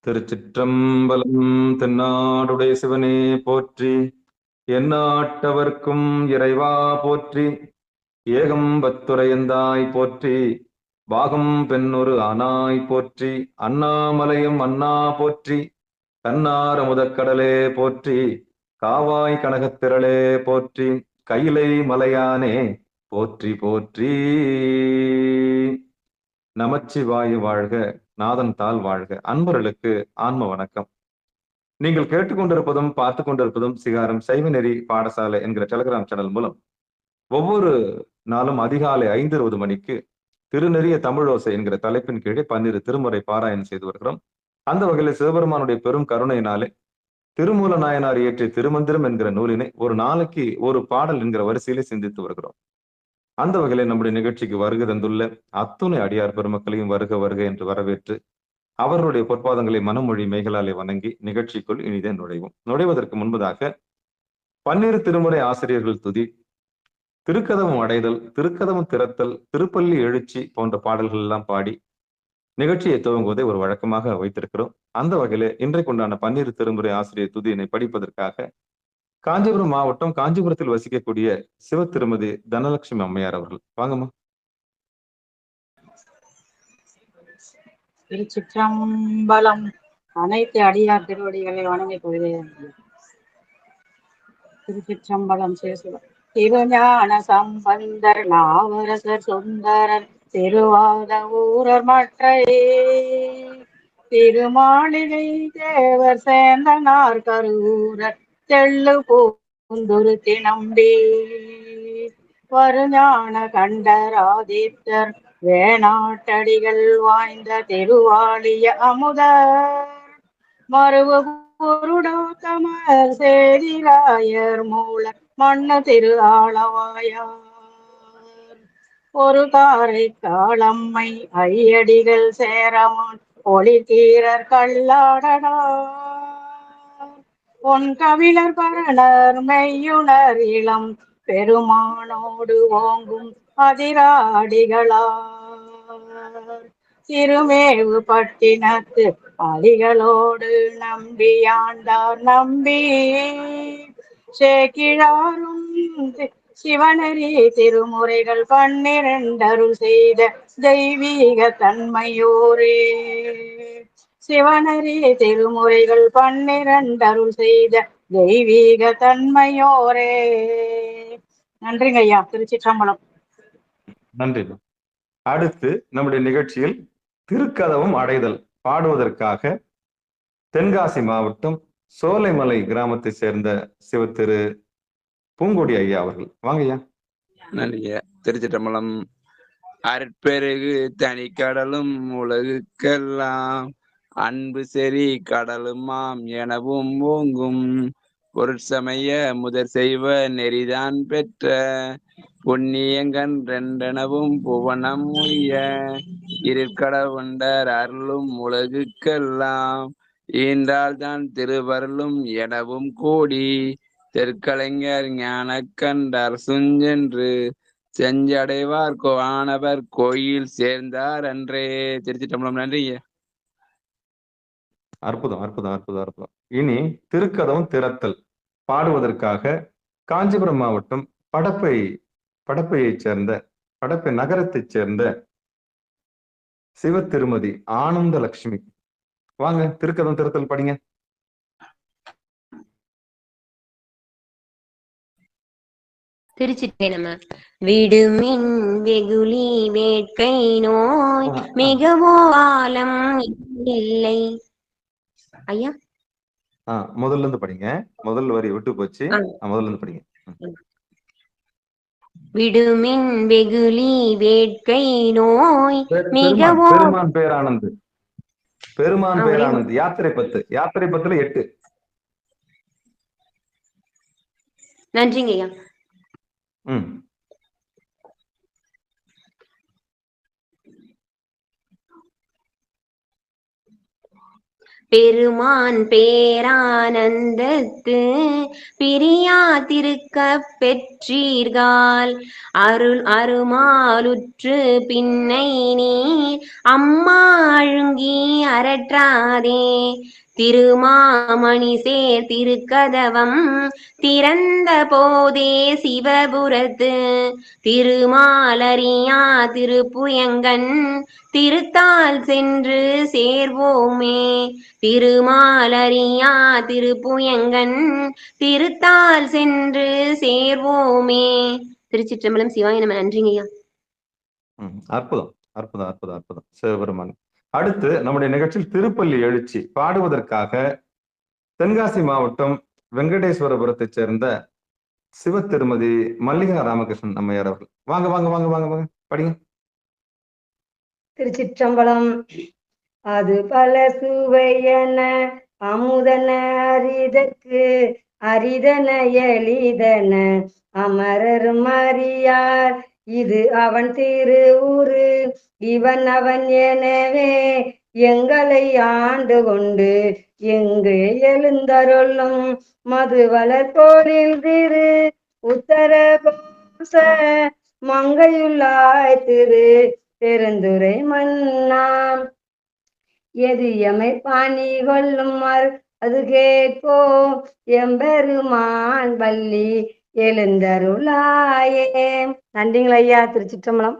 திருச்சிற்றம்பலம். தென்னாடுடைய சிவனே போற்றி, எந்நாட்டவர்க்கும் இறைவா போற்றி, ஏகம்பத்துரையந்தாய் போற்றி, பாகம் பெண்ணொரு ஆனாய் போற்றி, அண்ணாமலையும் அண்ணா போற்றி, கண்ணார முதற்கடலே போற்றி, காவாய் கனகத்திரளே போற்றி, கையிலை மலையானே போற்றி போற்றி. நமச்சிவாயு வாழ்க, நாதன் தாள் வாழ்க. அன்பர்களுக்கு ஆன்ம வணக்கம். நீங்கள் கேட்டுக்கொண்டிருப்பதும் பார்த்து கொண்டிருப்பதும் சிகாரம் சைவநெறி பாடசாலை என்கிற டெலிகிராம் சேனல் மூலம் ஒவ்வொரு நாளும் அதிகாலை 5:20 மணிக்கு திருநெறிய தமிழோசை என்கிற தலைப்பின் கீழே 12 திருமுறை பாராயணம் செய்து வருகிறோம். அந்த வகையில் சிவபெருமானுடைய பெரும் கருணையினாலே திருமூல நாயனார் இயற்றிய திருமந்திரம் என்கிற நூலினை ஒரு நாளைக்கு ஒரு பாடல் என்கிற வரிசையிலே சிந்தித்து வருகிறோம். அந்த வகையில நம்முடைய நிகழ்ச்சிக்கு வருகை தந்துள்ள அத்துணை அடியார் பெருமக்களையும் வருக வருக என்று வரவேற்று அவர்களுடைய பொற்பாதங்களை மனமொழி மெய்களாலே வணங்கி நிகழ்ச்சிக்குள் இனிதே நுழைவதற்கு முன்பதாக 12 திருமுறை ஆசிரியர்கள் துதி, திருக்கதவம் அடைதல், திருக்கதவம் திறத்தல், திருப்பள்ளி எழுச்சி போன்ற பாடல்கள் எல்லாம் பாடி நிகழ்ச்சியை துவங்குவதை ஒரு வழக்கமாக வைத்திருக்கிறோம். அந்த வகையில இன்றைக்குண்டான 12 திருமுறை ஆசிரியர் துதியினை படிப்பதற்காக காஞ்சிபுரம் மாவட்டம் காஞ்சிபுரத்தில் வசிக்கக்கூடிய சிவ திருமதி தனலட்சுமி அம்மையார் அவர்கள். வாங்கம்மா. திருச்சிற்றம்பலம். அனைத்து அடியார் திருவடிகளை வணங்கி கொள்கிறேன். திருச்சிற்றம்பலம் சேசுவர் திருஞான சம்பந்தர் நாவரசர் சுந்தரர் திருவாத ஊரர் மற்ற திருமாளிகை தேவர் சேந்தனார் கரூரர் தெள்ளு பூந்துருத்தி நம்பி வருஞான கண்டராதித்தர் வேணாட்டடிகள் வாய்ந்த திருவாளிய அமுதர் மறுவு பொருடாத்தமர் சேதிராயர் மூல மண்ணு திரு ஆளவாயார் ஒரு காரை காலம்மை ஐயடிகள் சேரமான் ஒளித்தீரர் கல்லாடனார் பொன் கவிழர் பரணர் மெய்யுணர் இளம் பெருமானோடு ஓங்கும் அதிராடிகளார் திருமேவு பட்டினத்து அடிகளோடு நம்பியாண்டார் நம்பி சேக்கிழாரும் சிவனரி திருமுறைகள் 12 அருள் செய்த தெய்வீக தன்மையோரே. சிவனரி திருமுறைகள் 12 அருள் செய்த தெய்வீக தன்மையோரே. நன்றிங்க ஐயா. திருச்சிற்றம்பலம். நன்றி. அடுத்து நம்முடைய நிகழ்ச்சியில் திருக்கதவம் அடைதல் பாடுவதற்காக தென்காசி மாவட்டம் சோலைமலை கிராமத்தை சேர்ந்த சிவத்திரு பூங்கொடி ஐயா அவர்கள். வாங்க ஐயா. நன்றிங்க. திருச்சிற்றம்பலம். அற்பெருகு தனி கடலும் உலகுக்கெல்லாம் அன்பு செறி கடலுமாம் எனவும் ஓங்கும் பொருட்சமய முதற் செய்வ நெறிதான் பெற்ற பொன்னியங்கன் ரெண்டெனவும் புவனம் உய்ய இருக்கடவுண்டர் அருளும் உலகுக்கெல்லாம் ஈன்றால்தான் திருவருளும் எனவும் கூடி தெற்கலைஞர் ஞான கண்டார் சுஞ்சென்று செஞ்சடைவார் வானவர் கோயில் சேர்ந்தார் அன்றே. திருச்சிற்றம்பலம். நன்றிங்க. அற்புதம் அற்புதம் அற்புதம் அற்புதம். இனி திருக்கதவம் திறத்தல் பாடுவதற்காக காஞ்சிபுரம் மாவட்டம் படப்பையைச் சேர்ந்த படப்பை நகரத்தைச் சேர்ந்த சிவ திருமதி ஆனந்த லட்சுமி. வாங்க, திருக்கதவம் திறத்தல் படிங்க. திருச்சிற்றேனம. விடுமின் வெகுளி வேட்கை நோய் மிகவோ ஆலம் இல்லை. ஐயா முதல்ல இருந்து படிங்க. முதல் வரி விட்டு போச்சு. முதல்ல இருந்து படிங்க. விடுமின் வெகுளி வேட்கை நோய் மிகவோ பெருமான் பேரானந்த். பெருமான் பேரானந்த் யாத்திரை 10. யாத்திரை 10ல 8. நன்றிங்க ஐயா. பெருமான் பேரானந்தத்து பிரியாதிருக்க பெற்றீர்கள். அருள் அருமாலுற்று பின்னை நீர் அம்மா அழுங்கி அரற்றாதே. திருமாமணி சேர் திருக்கதவம் திறந்த போதே சிவபுரத்து திருமாலறியா திருப்புயங்கன் திருத்தால் சென்று சேர்வோமே. திருமாலறியா திருப்புயங்கன் திருத்தால் சென்று சேர்வோமே. திருச்சிற்றம்பலம். சிவாய நம. நன்றிங்க ஐயா. அற்புதம் அற்புதம் அற்புதம் அற்புதம் சிவபெருமான். அடுத்து நம்முடைய நிகழ்ச்சியில் திருப்பள்ளி எழுச்சி பாடுவதற்காக தென்காசி மாவட்டம் வெங்கடேஸ்வரபுரத்தைச் சேர்ந்த சிவ திருமதி மல்லிகா ராமகிருஷ்ணன் அம்மையார் அவர்கள். வாங்க வாங்க வாங்க வாங்க வாங்க படிங்க. திருச்சிற்றம்பலம். அது பல சுவையன அமுதன அரிதற்கு அரிதன எளிதன அமரரும் அறியார். இது அவன் திரு ஊரு இவன் அவன் எனவே எங்களை ஆண்டு கொண்டு எங்கு எழுந்தருளும் மது வளர்போரில் திரு உத்தர கோச மங்கையுள்ளாய் திரு பெருந்துரை மன்னாம். எது எமை பாணி கொள்ளும் அது கேட்போ எம்பெருமான் வள்ளி எழுந்தருளாயே. நன்றிங்களா ஐயா. திருச்சிற்றம்பலம்.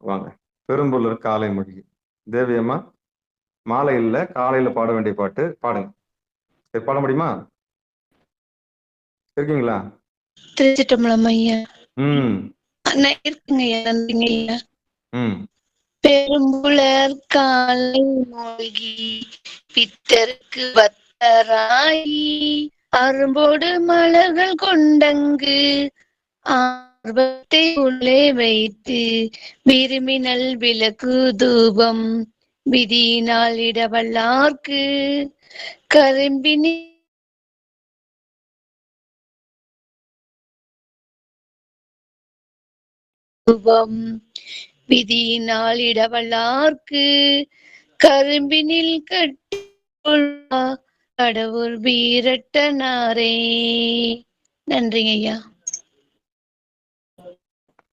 வாங்க. பெரும்புலர் காலை மொழி. தேவியம்மா மாலை இல்ல காலையில பாட வேண்டிய பாட்டு பாடுங்க. பாட முடியுமா? இருக்கீங்களா? திருச்சிற்றம்பலம் ஐயா. இருக்குங்க ஐயா. நன்றிங்க ஐயா. பெரும்புலர் காலை மூழ்கி பித்தருக்கு பத்தராயி அரும்போடு மலர்கள் கொண்டங்கு ஆர்வத்தை உள்ளே வைத்து விரும்பினல் விளக்கு தூபம் விதியினால் இடவல்லார்க்கு கரும்பினி தூபம் விதியினால் இடவல்லார்க்கு கரும்பினில் கட்டி கடவுள் வீரட்டனாரே. நன்றிங்க ஐயா.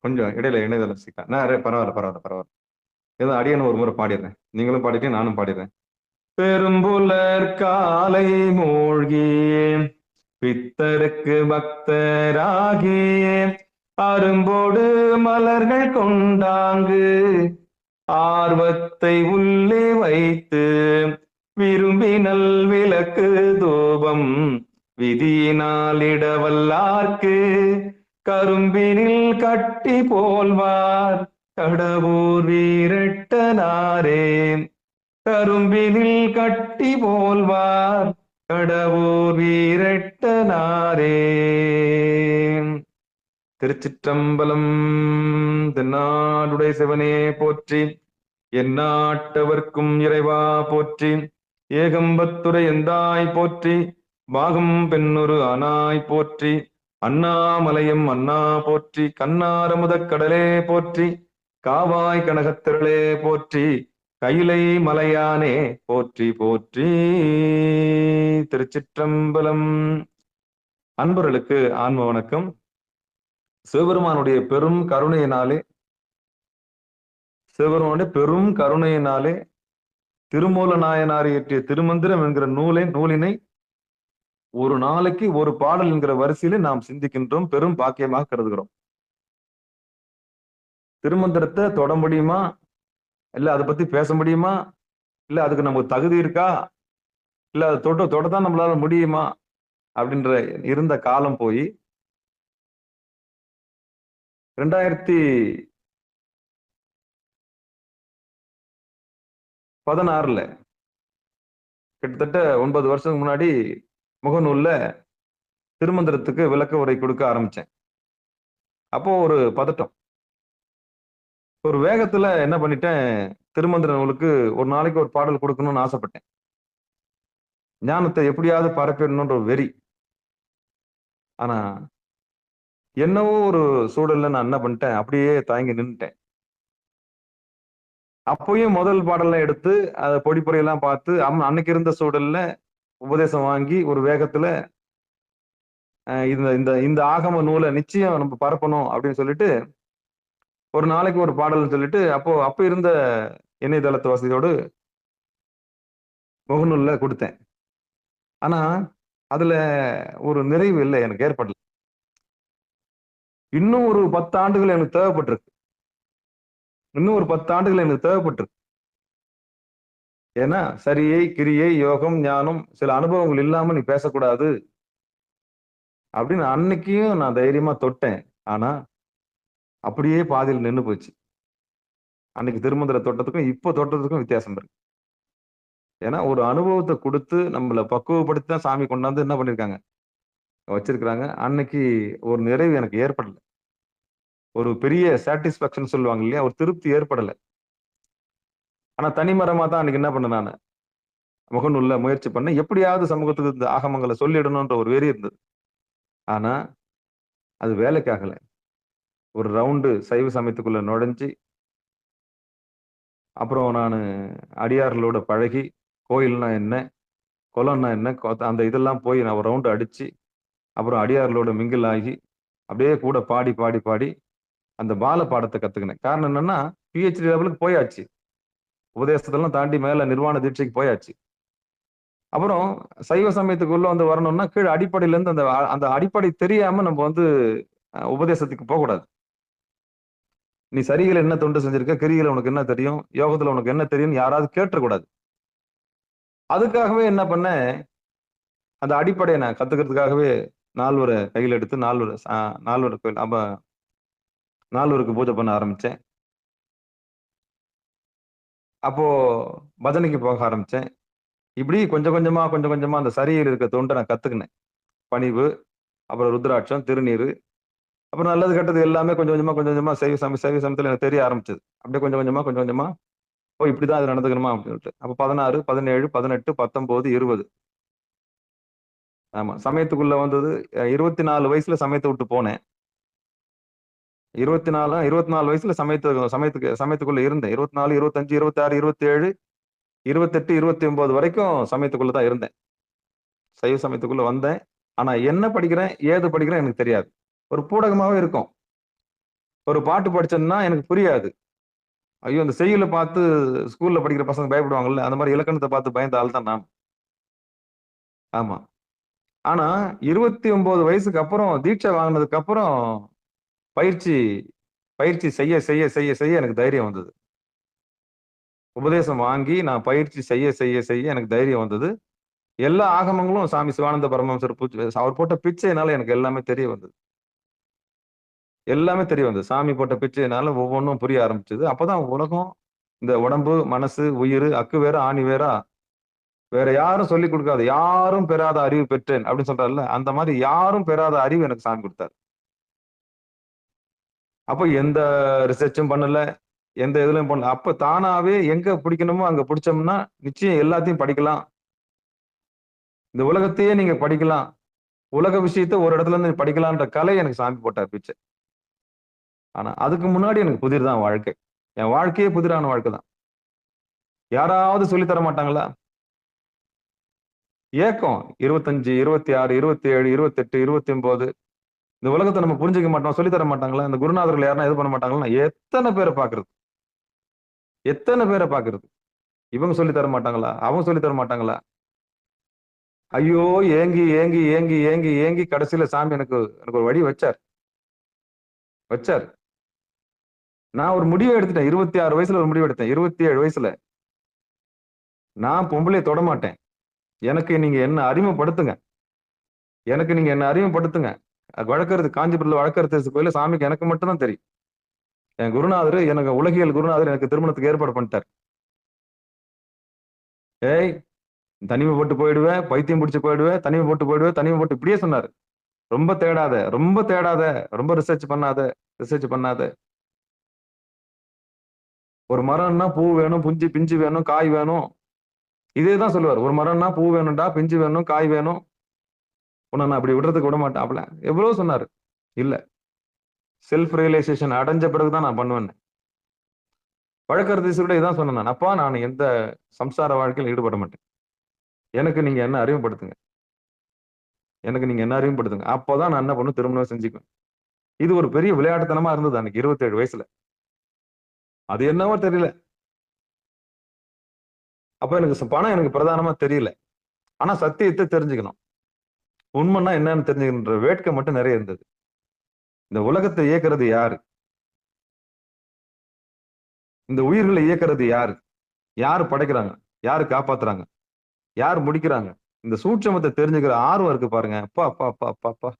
கொஞ்சம் இடையில இணையதளம் சிக்கா. பரவாயில்ல பரவாயில்ல பரவாயில்ல. ஏதோ அடியன்னு ஒரு முறை பாடிடுறேன். நீங்களும் பாடிட்டேன், நானும் பாடிடுறேன். பெரும்புலர் காலை மூழ்கி பித்தருக்கு பக்தராகி அரும்போடு மலர்கள் கொண்டாங்கு ஆர்வத்தை உள்ளே வைத்து விரும்பினல் விளக்கு தூபம் விதியினால் இடவல்லார்க்கு கரும்பினில் கட்டி போல்வார் கடவுர் வீரட்டனாரே. கரும்பினில் கட்டி போல்வார் கடவுர் வீரட்டனாரே. திருச்சிற்றம்பலம். தென்னாடுடைய சிவனே போற்றி, எந்நாட்டவர்க்கும் இறைவா போற்றி, ஏகம்பத்துரை எந்தாய் போற்றி, பாகம் பெண்ணொரு ஆனாய் போற்றி, அண்ணாமலையம் அண்ணா போற்றி, கண்ணாரமுதக் கடலே போற்றி, காவாய் கனகத்திரளே போற்றி, கைலை மலையானே போற்றி போற்றி. திருச்சிற்றம்பலம். அன்பர்களுக்கு ஆன்ம வணக்கம். சிவபெருமானுடைய பெரும் கருணையினாலே திருமூல நாயனார் இயற்றிய திருமந்திரம் என்கிற நூலினை ஒரு நாளைக்கு ஒரு பாடல் என்கிற வரிசையில நாம் சிந்திக்கின்றோம். பெரும் பாக்கியமாக கருதுகிறோம். திருமந்திரத்தை தொட முடியுமா, இல்ல அதை பத்தி பேச முடியுமா, இல்ல அதுக்கு நமக்கு தகுதி இருக்கா, இல்ல அதை தொடதான் நம்மளால முடியுமா அப்படின்ற இருந்த காலம் போய் 2016 கிட்டத்தட்ட 9 வருஷத்துக்கு முன்னாடி முகநூல்ல திருமந்திரத்துக்கு விளக்க உரை கொடுக்க ஆரம்பிச்சேன். அப்போ ஒரு பதட்டம், ஒரு வேகத்துல என்ன பண்ணிட்டேன், திருமந்திர நூலுக்கு ஒரு நாளைக்கு ஒரு பாடல் கொடுக்கணும்னு ஆசைப்பட்டேன். ஞானத்தை எப்படியாவது பரப்பிடணும்ன்ற ஒரு வெறி. ஆனா என்னவோ ஒரு சூழல்ல நான் என்ன பண்ணிட்டேன், அப்படியே தயங்கி நின்னுட்டேன். அப்பயும் முதல் பாடலை எடுத்து அதை பொடிப்பொறையெல்லாம் பார்த்து அன்னைக்கு இருந்த சூழல்ல உபதேசம் வாங்கி ஒரு வேகத்துல இந்த இந்த இந்த ஆகம நூலை நிச்சயம் நம்ம பரப்பணும் அப்படின்னு சொல்லிட்டு ஒரு நாளைக்கு ஒரு பாடல்னு சொல்லிட்டு அப்ப இருந்த இணையதளத்து வசதியோடு முகநூல்ல கொடுத்தேன். ஆனா அதுல ஒரு நிறைவு இல்லை, எனக்கு ஏற்படல. இன்னும் ஒரு 10 ஆண்டுகள் எனக்கு தேவைப்பட்டிருக்கு. இன்னும் ஒரு 10 ஆண்டுகள் எனக்கு தேவைப்பட்டிருக்கு. ஏன்னா சரியை, கிரியை, யோகம், ஞானம் சில அனுபவங்கள் இல்லாம நீ பேசக்கூடாது அப்படின்னு அன்னைக்கும் நான் தைரியமா தொட்டேன். ஆனா அப்படியே பாதியில் நின்னு போச்சு. அன்னைக்கு திருமந்திர தொட்டத்துக்கும் இப்போ தொட்டதுக்கும் வித்தியாசம் இருக்கு. ஏன்னா ஒரு அனுபவத்தை கொடுத்து நம்மளை பக்குவப்படுத்தி தான் சாமி கொண்டாந்து என்ன பண்ணிருக்காங்க, வச்சிருக்கிறாங்க. அன்னைக்கு ஒரு நிறைவு எனக்கு ஏற்படல. ஒரு பெரிய சாட்டிஸ்பாக்சன் சொல்லுவாங்க இல்லையா, ஒரு திருப்தி ஏற்படல. ஆனா தனிமரமா தான் அன்னைக்கு என்ன பண்ண, நான் முகநூல்ல முயற்சி பண்ண எப்படியாவது சமூகத்துக்கு இந்த ஆகமங்களை சொல்லிடணும்ன்ற ஒரு வெறி இருந்தது. ஆனா அது வேலைக்கு ஆகல. ஒரு ரவுண்டு சைவ சமயத்துக்குள்ள நுழைஞ்சு அப்புறம் நான் அடியார்களோட பழகி கோயில்னா என்ன, குளம்னா என்ன, அந்த இதெல்லாம் போய் நான் ஒரு ரவுண்டு அடிச்சு அப்புறம் அடியார்களோட மிங்கில் ஆகி அப்படியே கூட பாடி பாடி பாடி அந்த பால பாடத்தை கத்துக்கினேன். காரணம் என்னன்னா பிஹெச்டி லெவலுக்கு போயாச்சு, உபதேசத்தெல்லாம் தாண்டி மேல நிர்வாண தீட்சைக்கு போயாச்சு. அப்புறம் சைவ சமயத்துக்குள்ள வந்து வரணும்னா கீழே அடிப்படையில இருந்து அந்த அந்த அடிப்படை தெரியாம நம்ம வந்து உபதேசத்துக்கு போகக்கூடாது. நீ சரிகளை என்ன தொண்டு செஞ்சிருக்க, கிரிகளை உனக்கு என்ன தெரியும், யோகத்துல உனக்கு என்ன தெரியும் யாராவது கேட்டக்கூடாது. அதுக்காகவே என்ன பண்ணேன், அந்த அடிப்படையை நான் கத்துக்கிறதுக்காகவே நால்வரை கையில் எடுத்து நால்வர் கோயில் அப்ப நால்வருக்கு பூஜை பண்ண ஆரம்பிச்சேன். அப்போ பஜனைக்கு போக ஆரம்பிச்சேன். இப்படி கொஞ்சம் கொஞ்சமா அந்த சரியில் இருக்க தொண்டை நான் கத்துக்கினேன். பணிவு, அப்புறம் ருத்ராட்சம், திருநீரு, அப்புறம் நல்லது கெட்டது எல்லாமே கொஞ்சம் கொஞ்சமா சைவ சமயத்துல எனக்கு தெரிய ஆரம்பிச்சது. அப்படியே கொஞ்சம் கொஞ்சமா ஓ இப்படிதான் அது நடந்துக்கணுமா அப்படின்னு சொல்லிட்டு. அப்ப 16, 17, 18, 19, 20. ஆமா, சமயத்துக்குள்ள வந்தது 24 வயசுல சமயத்தை விட்டு போனேன். 24 வயசுல சமயத்துக்குள்ள இருந்தேன். 24, 25, 26, 27, 28, 29 வரைக்கும் சமயத்துக்குள்ளதான் இருந்தேன். சைவ சமயத்துக்குள்ள வந்தேன். ஆனா என்ன படிக்கிறேன், ஏது படிக்கிறேன் எனக்கு தெரியாது. ஒரு பூடகமாவே இருக்கும். ஒரு பாட்டு படிச்சேன்னா எனக்கு புரியாது. ஐயோ, இந்த செய்யுளை பார்த்து ஸ்கூல்ல படிக்கிற பசங்க பயப்படுவாங்கல்ல, அந்த மாதிரி இலக்கணத்தை பார்த்து பயந்த ஆள் தான் நான். ஆமா. ஆனா 29 வயசுக்கு அப்புறம் தீட்சை வாங்கினதுக்கு அப்புறம் பயிற்சி செய்ய எனக்கு தைரியம் வந்தது. உபதேசம் வாங்கி நான் பயிற்சி செய்ய எனக்கு தைரியம் வந்தது. எல்லா ஆகமங்களும் சாமி சிவானந்த பரமஹம்சர் அவர் போட்ட பிச்சைனால எனக்கு எல்லாமே தெரிய வந்தது. சாமி போட்ட பிச்சைனால ஒவ்வொன்றும் புரிய ஆரம்பிச்சது. அப்பதான் உலகம், இந்த உடம்பு, மனசு, உயிர், அக்கு வேற ஆணி வேறா, வேற யாரும் சொல்லி கொடுக்காது, யாரும் பெறாத அறிவு பெற்றேன் அப்படின்னு சொல்றாருல்ல, அந்த மாதிரி யாரும் பெறாத அறிவு எனக்கு சாமி கொடுத்தாரு. அப்ப எந்த ரிசர்ச்சும் பண்ணல, எந்த இதுலயும் பண்ணல. அப்ப தானாவே எங்க பிடிக்கணுமோ அங்க பிடிச்சோம்னா நிச்சயம் எல்லாத்தையும் படிக்கலாம். இந்த உலகத்தையே நீங்க படிக்கலாம், உலக விஷயத்த ஒரு இடத்துல இருந்து படிக்கலான்ற கலை எனக்கு சாமி போட்டார் பிச்சை. ஆனா அதுக்கு முன்னாடி எனக்கு புதிர் தான் வாழ்க்கை. என் வாழ்க்கையே புதிரான வாழ்க்கை தான். யாராவது சொல்லி தர மாட்டாங்களா? ஏக்கம் 25, 26, 27, 28, 29 இந்த உலகத்தை நம்ம புரிஞ்சுக்க மாட்டோம், சொல்லி தர மாட்டாங்களா? இந்த குருநாதர்கள் யாருன்னா எது பண்ண மாட்டாங்களா? எத்தனை பேரை பாக்குறது, இவங்க சொல்லி தர மாட்டாங்களா, அவங்க சொல்லி தர மாட்டாங்களா? ஐயோ, ஏங்கி ஏங்கி ஏங்கி ஏங்கி ஏங்கி கடைசியில சாமி எனக்கு ஒரு வழி வச்சார். நான் ஒரு முடிவை எடுத்துட்டேன். 26 வயசுல ஒரு முடிவு எடுத்தேன். 27 வயசுல நான் பொம்பளைய தொட மாட்டேன். எனக்கு நீங்க என்ன அறிமுகப்படுத்துங்க. வழக்கறது காஞ்சிபுரத்துல வழக்கறது கோயில சாமிக்கு எனக்கு மட்டும் தான் தெரியும். என் குருநாதர், எனக்கு உலகியல் குருநாதர் எனக்கு திருமணத்துக்கு ஏற்பாடு பண்ணிட்டார். ஏய், தனிமை போட்டு போயிடுவேன், பைத்தியம் பிடிச்சு போயிடுவேன், தனிமை போட்டு இப்படியே சொன்னாரு. ரொம்ப தேடாத, ரொம்ப ரிசர்ச் பண்ணாத. ஒரு மரம்னா பூ வேணும், பிஞ்சு வேணும், காய் வேணும், இதேதான் சொல்லுவார். ஒரு மரம்னா பூ வேணும்டா, பிஞ்சு வேணும், காய் வேணும், உன்னை நான் அப்படி விடுறதுக்கு விட மாட்டேன். அப்பல எவ்வளவு சொன்னாரு. இல்ல, செல்ஃப் ரியலைசேஷன் அடைஞ்ச பிறகுதான் நான் பண்ணுவேன். வழக்கறிஞர் கூட இதான் சொன்னேன் நான். அப்பா நான் எந்த சம்சார வாழ்க்கையில் ஈடுபட மாட்டேன். எனக்கு நீங்க என்ன அறிமுகப்படுத்துங்க. எனக்கு நீங்க என்ன அறிமுகப்படுத்துங்க. அப்பதான் நான் என்ன பண்ணுவேன், திருமணம் செஞ்சுக்குவேன். இது ஒரு பெரிய விளையாட்டுத்தனமா இருந்தது அன்னைக்கு 27 வயசுல. அது என்னவோ தெரியல. அப்ப எனக்கு பணம் எனக்கு பிரதானமா தெரியல. ஆனா சத்தியத்தை தெரிஞ்சுக்கணும். உண்மைன்னா என்னன்னு தெரிஞ்சுக்கின்ற வேட்கை மட்டும் நிறைய இருந்தது. இந்த உலகத்தை இயக்குறது யாரு? இந்த உயிர்களை இயக்குறது யாரு? யாரு படைக்கிறாங்க? யாரு காப்பாத்துறாங்க? யார் முடிக்கிறாங்க? இந்த சூட்சமத்தை தெரிஞ்சுக்கிற ஆர்வம் இருக்கு பாருங்க. அப்பா அப்பா அப்பா அப்பா அப்பா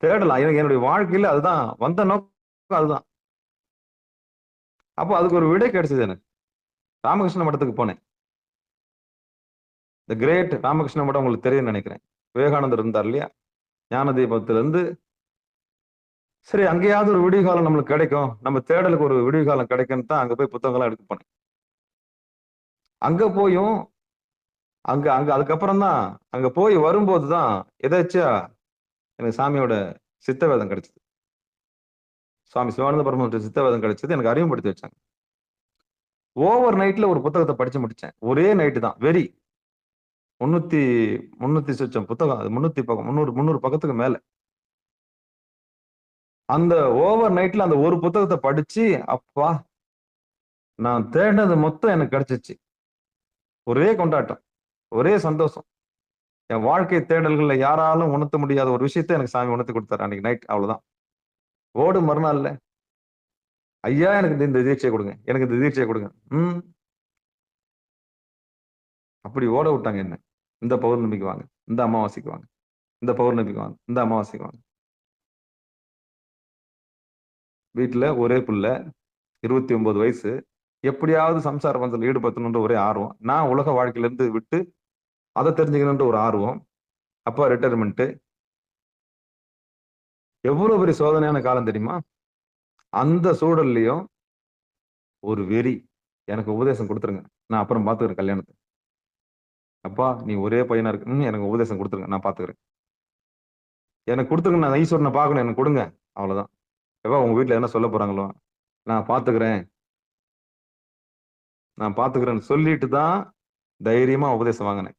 தேடலாம். எனக்கு என்னுடைய வாழ்க்கையில அதுதான் வந்த நோக்கம் அதுதான். அப்போ அதுக்கு ஒரு விடை கிடைச்சது எனக்கு. ராமகிருஷ்ண மடத்துக்கு போனேன். இந்த கிரேட் ராமகிருஷ்ண மடம் உங்களுக்கு தெரியும்னு நினைக்கிறேன். விவேகானந்தர் இருந்தார் இல்லையா? ஞான தீபத்துல இருந்து சரி அங்கேயாவது ஒரு விடிவு காலம் நம்மளுக்கு கிடைக்கும், நம்ம தேடலுக்கு ஒரு விடிவு காலம் கிடைக்கும்னு தான் அங்க போய் புத்தகங்கள்லாம் எடுக்க போனேன். அங்க போயும் அங்க அங்க அதுக்கப்புறம் தான் அங்க போய் வரும்போது தான் எதாச்சியா எனக்கு சாமியோட சித்தவேதம் கிடைச்சது. சுவாமி சிவானந்த பரமஹம்சர் சித்தவேதம் கிடைச்சது. எனக்கு அறிமுகப்படுத்தி வச்சாங்க. ஓவர் நைட்ல ஒரு புத்தகத்தை படிச்சு முடிச்சேன். ஒரே நைட்டு தான். வெரி 300 சொச்சம் புத்தகம். அது 300 பக்கத்துக்கு மேல. அந்த ஓவர் நைட்ல அந்த ஒரு புத்தகத்தை படிச்சு அப்பா நான் தேடினது மொத்தம் எனக்கு கிடைச்சிச்சு. ஒரே கொண்டாட்டம், ஒரே சந்தோஷம். என் வாழ்க்கை தேடல்கள்ல யாராலும் உணர்த்த முடியாத ஒரு விஷயத்தை எனக்கு சாமி உணர்த்தி கொடுத்தாரு அன்னைக்கு நைட். அவ்வளவுதான். ஓடு மறுநாள்ல ஐயா எனக்கு இந்த தீட்சையை கொடுங்க, எனக்கு இந்த தீட்சையை கொடுங்க. அப்படி ஓட விட்டாங்க என்ன. இந்த பௌர்ணமிக்கு வாங்க, இந்த அமாவாசைக்கு வாங்க, இந்த பௌர்ணமிக்கு வாங்க, இந்த அமாவாசைக்கு வாங்க. வீட்டுல ஒரே புள்ள, 29 வயசு. எப்படியாவது சம்சார பந்தத்தில் ஈடுபடுத்தணுன்ற ஒரே ஆர்வம். நான் உலக வாழ்க்கையில இருந்து விட்டு அதை தெரிஞ்சுக்கணுன்ற ஒரு ஆர்வம். அப்பா ரிட்டையர்மெண்ட். எவ்வளவு பெரிய சோதனையான காலம் தெரியுமா? அந்த சூழல்லையும் ஒரு வெறி. எனக்கு உபதேசம் கொடுத்துருங்க, நான் அப்புறம் பாத்துக்கிறேன் கல்யாணத்தை. அப்பா நீ ஒரே பையனா இருக்கு, எனக்கு உபதேசம் கொடுத்துருங்க, நான் பாத்துக்கிறேன். எனக்கு கொடுத்துருங்க, நான் ஈஸ்வரனை பார்க்கணும், எனக்கு கொடுங்க. அவ்வளவுதான். எப்பா உங்க வீட்டுல என்ன சொல்ல போறாங்களோ நான் பாத்துக்கிறேன், நான் பாத்துக்கிறேன்னு சொல்லிட்டு தான் தைரியமா உபதேசம் வாங்கினேன்.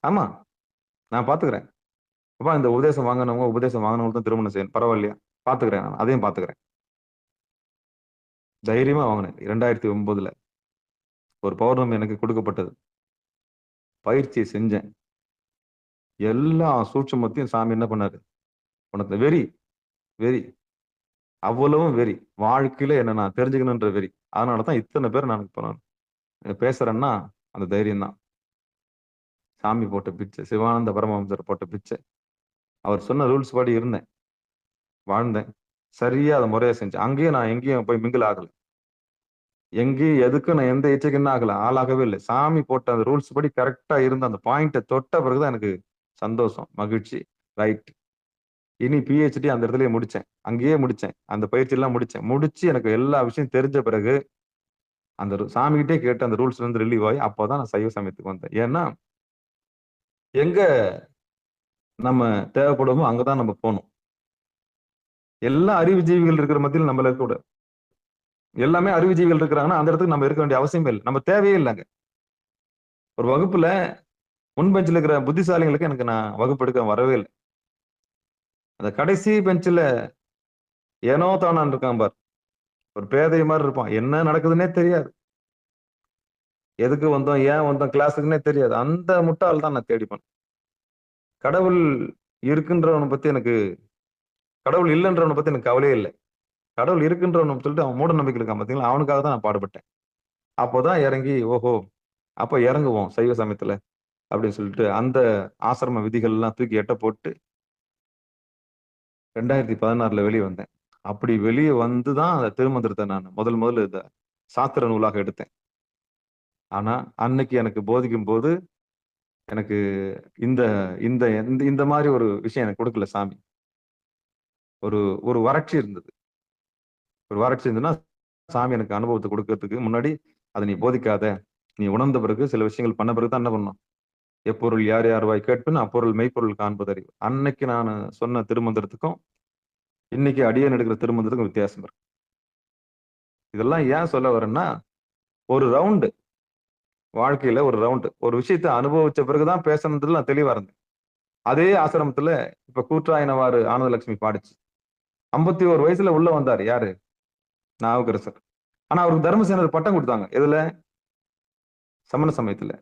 ஆமா நான் பாத்துக்கிறேன். அப்பா இந்த உபதேசம் வாங்கினவங்க தான் திருமணம் செய்யணும், பரவாயில்லையா? பாத்துக்கிறேன், நான் அதையும் பாத்துக்கிறேன். தைரியமா வாங்கினேன். 2009 ஒரு பௌர்ணமி எனக்கு கொடுக்கப்பட்டது. பயிற்சியை செஞ்சேன். எல்லா சூட்சமத்தையும் சாமி என்ன பண்ணாரு, உனக்கு வெறி வெறி அவ்வளவும் வெறி. வாழ்க்கையில என்ன நான் தெரிஞ்சுக்கணுன்ற வெறி. அதனாலதான் இத்தனை பேர் நான் இப்போ பேசுறேன்னா அந்த தைரியம் தான். சாமி போட்ட பிச்சை, சிவானந்த பரமஹம்சர் போட்ட பிச்சை. அவர் சொன்ன ரூல்ஸ் படி இருந்தேன், வாழ்ந்தேன். சரியா அதை முறையா செஞ்சேன். அங்கேயும் நான் எங்கேயும் போய் மிங்கில் ஆகல, எங்கேயும் எதுக்கும் நான் எந்த இச்சைக்குன்னு ஆளாகவே இல்லை. சாமி போட்ட அந்த ரூல்ஸ் படி கரெக்டா இருந்த அந்த பாயிண்ட்டை தொட்ட பிறகுதான் எனக்கு சந்தோஷம், மகிழ்ச்சி. ரைட், இனி பிஹெச்டி அந்த இடத்துலயே முடிச்சேன், அங்கேயே முடிச்சேன், அந்த பயிற்சி எல்லாம் முடிச்சு எனக்கு எல்லா விஷயம் தெரிஞ்ச பிறகு அந்த சாமிகிட்டே கேட்டு அந்த ரூல்ஸ்ல இருந்து ரிலீவ் ஆகி அப்போதான் நான் சைவ சமயத்துக்கு வந்தேன். ஏன்னா எங்க நம்ம தேவைப்படுமோ அங்கதான் நம்ம போகணும். எல்லா அறிவு ஜீவிகள் இருக்கிற மத்தியில் நம்மள கூட எல்லாமே அறிவு ஜீவிகள் இருக்கிறாங்கன்னா அந்த இடத்துக்கு நம்ம இருக்க வேண்டிய அவசியமே இல்லை, நம்ம தேவையே இல்லைங்க. ஒரு வகுப்புல முன் பெஞ்சில் இருக்கிற புத்திசாலிகளுக்கு எனக்கு நான் வகுப்பு எடுக்க வரவே இல்லை. அந்த கடைசி பெஞ்சில் ஏனோ தானான் இருக்கான் பார், ஒரு பேதை மாதிரி இருப்பான், என்ன நடக்குதுன்னே தெரியாது, எதுக்கு வந்தோம் ஏன் வந்தோம் கிளாஸுக்குன்னே தெரியாது. அந்த முட்டாள் தான் நான் தேடிப்பேன். கடவுள் இருக்குன்றவனை பத்தி எனக்கு, கடவுள் இல்லைன்றவனை பத்தி எனக்கு கவலையே இல்லை. கடவுள் இருக்குன்றவனு சொல்லிட்டு அவன் மூட நம்பிக்கை இருக்கான் பார்த்தீங்களா, அவனுக்காக தான் நான் பாடுபட்டேன். அப்போதான் இறங்கி ஓஹோ அப்ப இறங்குவோம் சைவ சமயத்துல அப்படின்னு சொல்லிட்டு அந்த ஆசிரம விதிகள் எல்லாம் தூக்கி எட்ட போட்டு 2016 வெளியே வந்தேன். அப்படி வெளியே வந்துதான் அந்த திருமந்திரத்தை நான் முதல்ல இந்த சாத்திர நூலாக எடுத்தேன். ஆனா அன்னைக்கு எனக்கு போதிக்கும் போது எனக்கு இந்த இந்த இந்த மாதிரி ஒரு விஷயம் எனக்கு கொடுக்கல சாமி. ஒரு ஒரு வறட்சி இருந்தது. ஒரு வறட்சி இருந்ததுன்னா சாமி எனக்கு அனுபவத்தை கொடுக்கறதுக்கு முன்னாடி அதை நீ போதிக்காத, நீ உணர்ந்த பிறகு சில விஷயங்கள் பண்ண பிறகு தான் என்ன பண்ணணும், எப்பொருள் யார் யார் வாய் கேட்புன்னு அப்பொருள் மெய்ப்பொருள் காண்பது அறிவு. அன்னைக்கு நான் சொன்ன திருமந்திரத்துக்கும் இன்னைக்கு அடியேன் எடுக்கிற திருமந்திரத்துக்கும் வித்தியாசம் இருக்கு. இதெல்லாம் ஏன் சொல்ல வரேன்னா, ஒரு ரவுண்டு வாழ்க்கையில ஒரு ரவுண்டு. ஒரு விஷயத்த அனுபவிச்ச பிறகுதான் பேசணுன்றதுல நான் தெளிவா இருந்தேன். அதே ஆசிரமத்துல இப்ப கூற்றாயினவாறு ஆனந்தலட்சுமி பாடுச்சு. 51 வயசுல உள்ள வந்தாரு. யாரு? நாவுக்கரசர். ஆனா அவருக்கு தர்மசேனர் பட்டம் குடுத்தாங்க. எதுல? சமண சமயத்துல.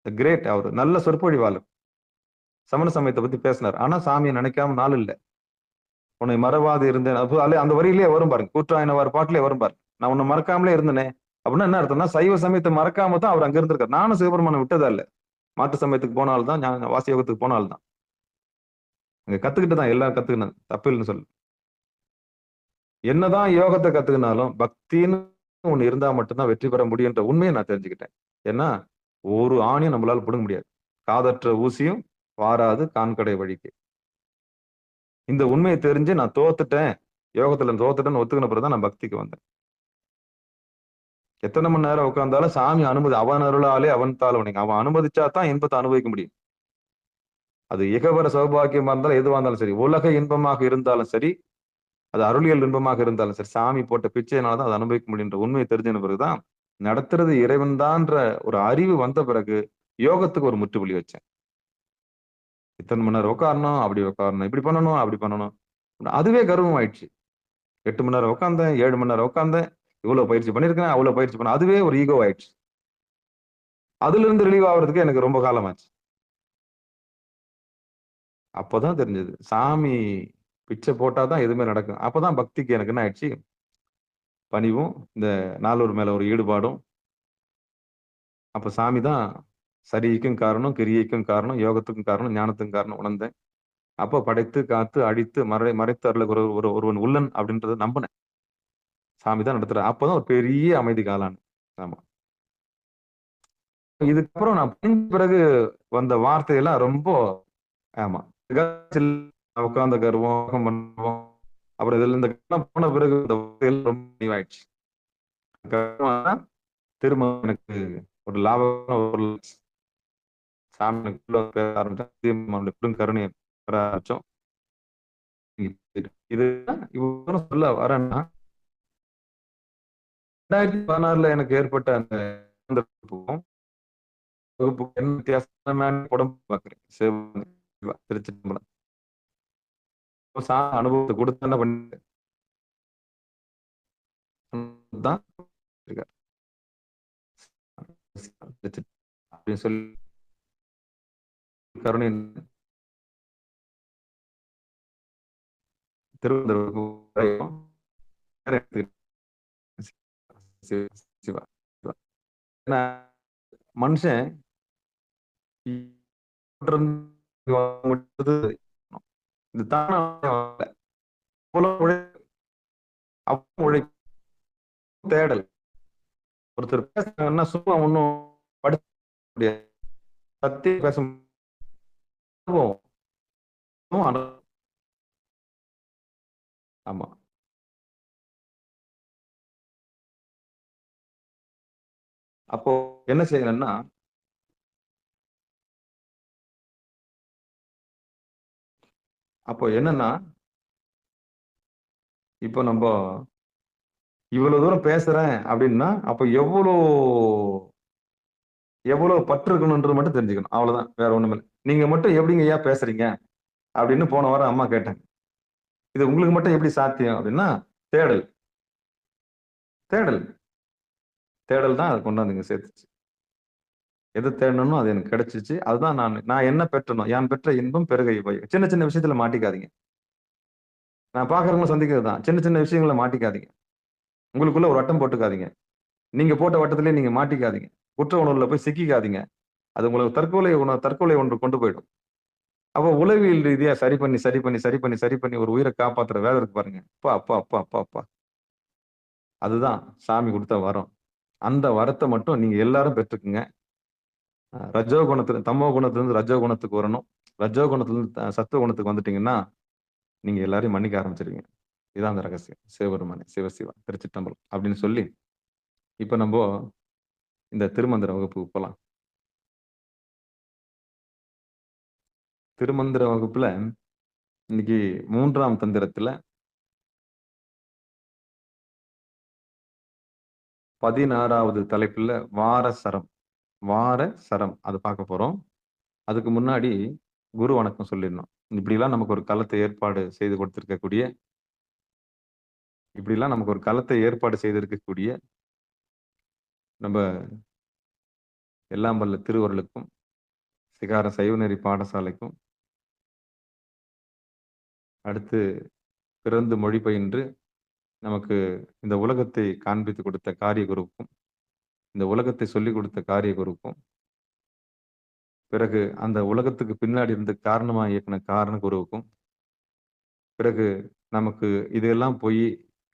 தி கிரேட் அவரு. நல்ல சொற்பொழிவாளர். சமண சமயத்தை பத்தி பேசினார். ஆனா சாமியை நினைக்காம நாள் இல்ல. உன்னை மறவாது இருந்தேன். அப்போ அந்த வரியிலேயே வரும் பாருங்க. கூற்றாயினவாறு பாட்டிலே வரும் பாருங்க. நான் உன்னை மறக்காமலே இருந்தேனே. அப்படின்னா என்ன அர்த்தம்னா சைவ சமயத்தை மறக்காம தான் அவர் அங்க இருந்திருக்காரு. நானும் சிவபெருமானை விட்டதா இல்ல. மாற்று சமயத்துக்கு போனால்தான் வாசி யோகத்துக்கு போனால்தான். அங்க கத்துக்கிட்டு தான் எல்லாம் கத்துக்கினது. தப்பு இல்லைன்னு சொல்லு. என்னதான் யோகத்தை கத்துக்கினாலும் பக்தின்னு ஒண்ணு இருந்தா மட்டும்தான் வெற்றி பெற முடியுன்ற உண்மையை நான் தெரிஞ்சுக்கிட்டேன். ஏன்னா ஒரு ஆணியும் நம்மளால புடுங்க முடியாது. காதற்ற ஊசியும் வாராது கான்கடை வழிக்கு. இந்த உண்மையை தெரிஞ்சு நான் தோத்துட்டேன், யோகத்துல தோத்துட்டேன்னு ஒத்துக்கின பிறகுதான் நான் பக்திக்கு வந்தேன். எத்தனை மணி நேரம் உட்கார்ந்தாலும் சாமி அனுமதி, அவன் அருளாலே அவன் தாழ்வனைங்க. அவன் அனுமதிச்சா தான் இன்பத்தை அனுபவிக்க முடியும். அது இகவர சௌபாகியமா இருந்தாலும் எதுவா இருந்தாலும் சரி, உலக இன்பமாக இருந்தாலும் சரி, அது அருளியல் இன்பமாக இருந்தாலும் சரி, சாமி போட்ட பிச்சையினால்தான் அதை அனுபவிக்க முடியுன்ற உண்மையை தெரிஞ்சின பிறகுதான் நடத்துறது இறைவன் தான்ற ஒரு அறிவு வந்த பிறகு யோகத்துக்கு ஒரு முற்றுப்புள்ளி வச்சேன். இத்தனை மணி நேரம் உட்காரணும், அப்படி உட்காரணும், இப்படி பண்ணணும், அப்படி பண்ணணும். அதுவே கர்வம் ஆயிடுச்சு. 8 மணி நேரம் உட்கார்ந்தேன், 7 மணி நேரம் உட்கார்ந்தேன், இவ்வளவு பயிற்சி பண்ணிருக்கேன், அவ்வளவு பயிற்சி பண்ண, அதுவே ஒரு ஈகோ ஆயிடுச்சு. அதுல இருந்து ரிலீவ் ஆகுறதுக்கு எனக்கு ரொம்ப காலம் ஆச்சு. அப்பதான் தெரிஞ்சது சாமி பிச்சை போட்டாதான் எதுவுமே நடக்கும். அப்பதான் பக்திக்கு எனக்கு என்ன ஆயிடுச்சு, பணிவும் இந்த நாலூர் மேல ஒரு ஈடுபாடும். அப்ப சாமி தான் சரிக்கும் காரணம், கிரியைக்கும் காரணம், யோகத்துக்கும் காரணம், ஞானத்துக்கும் காரணம் உணர்ந்தேன். அப்ப படைத்து காத்து அழித்து மறைத்து அருள ஒருவன் உள்ளன் அப்படின்றத நம்பினேன். சாமி தான் நடத்துற. அப்பதான் ஒரு பெரிய அமைதி காலான. ஆமா. இதுக்கப்புறம் நான் புரிஞ்ச பிறகு வந்த வார்த்தையெல்லாம் ரொம்ப ஆமா உட்கார்ந்த கர்வம் பண்ணுவோம். அப்புறம் இதுல இந்த போன பிறகு இந்த வார்த்தையெல்லாம் ரொம்ப நினைவாயிடுச்சு. திரும்ப எனக்கு ஒரு லாபம் ஒரு சாமி பேச ஆரம்பிச்சோம். கருணையை பெற ஆரம்பிச்சோம். இது இவ்வளவு சொல்ல வரேன்னா 2016 எனக்கு ஏற்பட்ட அந்த வகுப்புக்கு என்ன வித்தியாசமான உடம்பு பாக்குறேன். திருச்சிற்றம்பலம் அனுபவத்தை கொடுத்து என்ன பண்ணி அப்படின்னு சொல்லி கருணை மனுஷன் இது தான தேடல். ஒருத்தர் பேசுறாங்கன்னா சும்மா ஒன்னும் படிக்க முடியாது. சத்தியம் பேச ஆமா. அப்போ என்ன செய்யணும்னா அப்போ என்னன்னா இப்போ நம்ம இவ்வளவு தூரம் பேசுறேன் அப்படின்னா அப்ப எவ்வளவு பற்று இருக்கணும்ன்றது மட்டும் தெரிஞ்சுக்கணும். அவ்வளவுதான், வேற ஒண்ணுமில்லை. நீங்க மட்டும் எப்படிங்க ஐயா பேசுறீங்க அப்படின்னு போன வாரம் அம்மா கேட்டாங்க. இது உங்களுக்கு மட்டும் எப்படி சாத்தியம் அப்படின்னா தேடல் தேடல் தேடல் தான் அதை கொண்டாந்துங்க சேர்த்துச்சு. எது தேடணும் அது எனக்கு கிடைச்சிச்சு. அதுதான் நான் என்ன பெற்றணும், யான் பெற்ற இன்பம் பெருகை போய். சின்ன சின்ன விஷயத்துல மாட்டிக்காதீங்க. நான் பாக்குறவங்க சந்திக்கிறது தான். சின்ன சின்ன விஷயங்களை மாட்டிக்காதீங்க. உங்களுக்குள்ள ஒரு வட்டம் போட்டுக்காதீங்க. நீங்க போட்ட வட்டத்திலேயே நீங்க மாட்டிக்காதீங்க. குற்ற உணர்வுல போய் சிக்கிக்காதீங்க. அது உங்களுக்கு தற்கொலை ஒன்று கொண்டு போயிடும். அப்போ உளவியல் ரீதியா சரி பண்ணி ஒரு உயிரை காப்பாத்துற வேலை இருக்கு பாருங்க. அப்பா அப்பா அப்பா அப்பா அப்பா அதுதான் சாமி கொடுத்த வரம். அந்த வரத்தை மட்டும் நீங்க எல்லாரும் பெற்றுக்குங்க. ரஜோ குணத்துல தமோ குணத்திலிருந்து ரஜோ குணத்துக்கு வரணும். ரஜோ குணத்திலிருந்து சத்துவ குணத்துக்கு வந்துட்டீங்கன்னா நீங்க எல்லாரையும் மன்னிக்க ஆரம்பிச்சிருவீங்க. இதான் அந்த ரகசியம். சிவபெருமானே சிவசிவா திருச்சிற்றம்பலம் அப்படின்னு சொல்லி இப்ப நம்ம இந்த திருமந்திர வகுப்புக்கு போலாம். திருமந்திர வகுப்புல இன்னைக்கு 3ஆம் தந்திரத்துல 16வது தலைப்புல வார சரம் அது பார்க்க போறோம். அதுக்கு முன்னாடி குரு வணக்கம் சொல்லிடணும். இப்படிலாம் நமக்கு ஒரு களத்தை ஏற்பாடு செய்திருக்கக்கூடிய நம்ம எல்லாம் வல்ல திருவருளுக்கும் சிகார சைவநெறி பாடசாலைக்கும் அடுத்து பிறந்து மொழி பயின்று நமக்கு இந்த உலகத்தை காண்பித்து கொடுத்த காரிய குருவுக்கும் இந்த உலகத்தை சொல்லிக் கொடுத்த காரிய குருவுக்கும் பிறகு அந்த உலகத்துக்கு பின்னாடி இருந்து காரணமாக இயக்கின காரண குருவுக்கும் பிறகு நமக்கு இதெல்லாம் போய்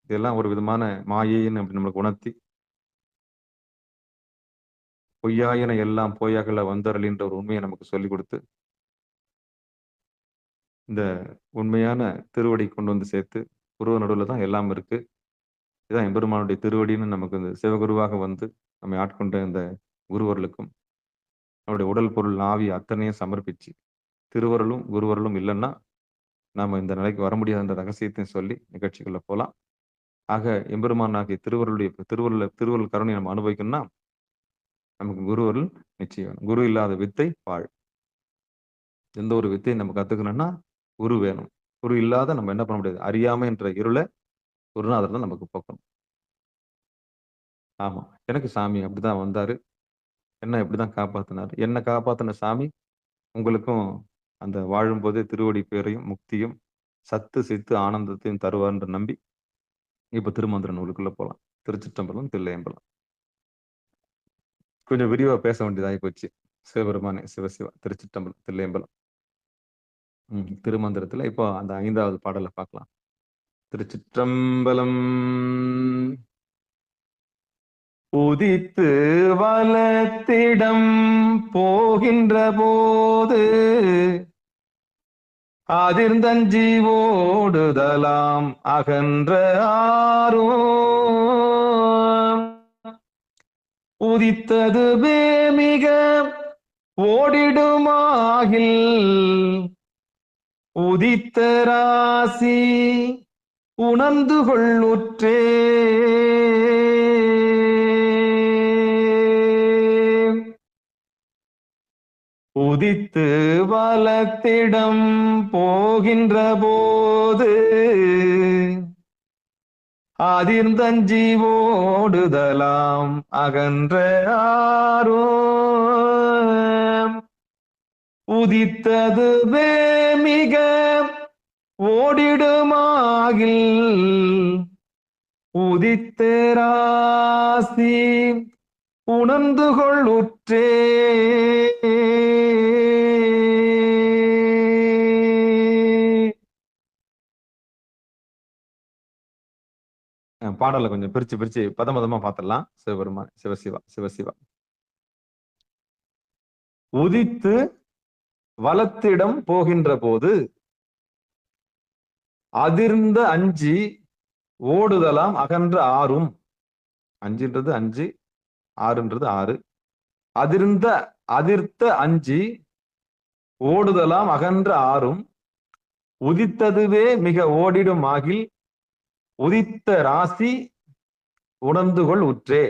இதெல்லாம் ஒரு விதமான மாயைன்னு அப்படி நம்மளுக்கு உணர்த்தி பொய்யாயின எல்லாம் போயாகல வந்தரலின்ற ஒரு உண்மையை நமக்கு சொல்லிக் கொடுத்து இந்த உண்மையான திருவடி கொண்டு வந்து சேர்த்து குருவ நடுவில் தான் எல்லாம் இருக்கு. இதுதான் எம்பெருமானுடைய திருவடின்னு நமக்கு இந்த சிவகுருவாக வந்து நம்மை ஆட்கொண்ட இந்த குருவர்களுக்கும் நம்முடைய உடல் பொருள் ஆவி அத்தனையும் சமர்ப்பிச்சு திருவருளும் குருவருளும் இல்லைன்னா நாம இந்த நிலைக்கு வர முடியாதுன்ற ரகசியத்தையும் சொல்லி நிகழ்ச்சிக்குள்ள போகலாம். ஆக எம்பெருமான் ஆகிய திருவருள் கருணை நம்ம அனுபவிக்கணும்னா நமக்கு குருவருள் நிச்சயம். குரு இல்லாத வித்தை பாழ். எந்த ஒரு வித்தையை நம்ம கத்துக்கணும்னா குரு வேணும். குரு இல்லாத நம்ம என்ன பண்ண முடியாது. அறியாமை என்ற இருளை குருநாதர் தான் நமக்கு போக்கணும். ஆமா, எனக்கு சாமி அப்படிதான் வந்தாரு, என்ன இப்படிதான் காப்பாத்தினாரு. என்ன காப்பாத்தின சாமி உங்களுக்கும் அந்த வாழும்போதே திருவடி பேரையும் முக்தியும் சத்து சித்து ஆனந்தத்தையும் தருவார்ன்ற நம்பி இப்ப திருமந்திர நூலுக்குள்ள போலாம். திருச்சிற்றம்பலம் தில்லையம்பலம். கொஞ்சம் விரிவா பேச வேண்டியதாகி போச்சு. சிவபெருமானே சிவசிவா திருச்சிற்றம்பலம் தில்லையம்பலம். திருமந்திரத்துல இப்போ அந்த 5வது பாடலை பார்க்கலாம். திருச்சிற்றம்பலம். உதித்து வலத்திடம் போகின்ற போது அதிர்ந்தஞ்சி ஓடுதலாம் அகன்ற ஆரும் உதித்தது மிக ஓடிடுமாகில் உதித்த ராசி உணர்ந்து கொள்ளுற்றே உதித்து வலத்திடம் போகின்ற போது அதிர்ந்தஞ்சி ஓடுதலாம் அகன்ற ஆரும் உதித்தது மிக ஓடிடுமாகில் உதித்தராசி உணர்ந்து கொள்ளுற்றே. பாடலை கொஞ்சம் பிரிச்சு பதமா பார்த்துடலாம். சிவபெருமான் சிவசிவா சிவசிவா. உதித்து வலத்திடம் போகின்ற போது அதிர்ந்த அஞ்சி ஓடுதலாம் அகன்ற ஆறும். அஞ்சுன்றது 5, 6ன்றது 6. அதிர்த்த அஞ்சி ஓடுதலாம் அகன்ற ஆறும் உதித்ததுவே மிக ஓடிடும் ஆகில் உதித்த ராசி உணர்ந்துகொள் உற்றே.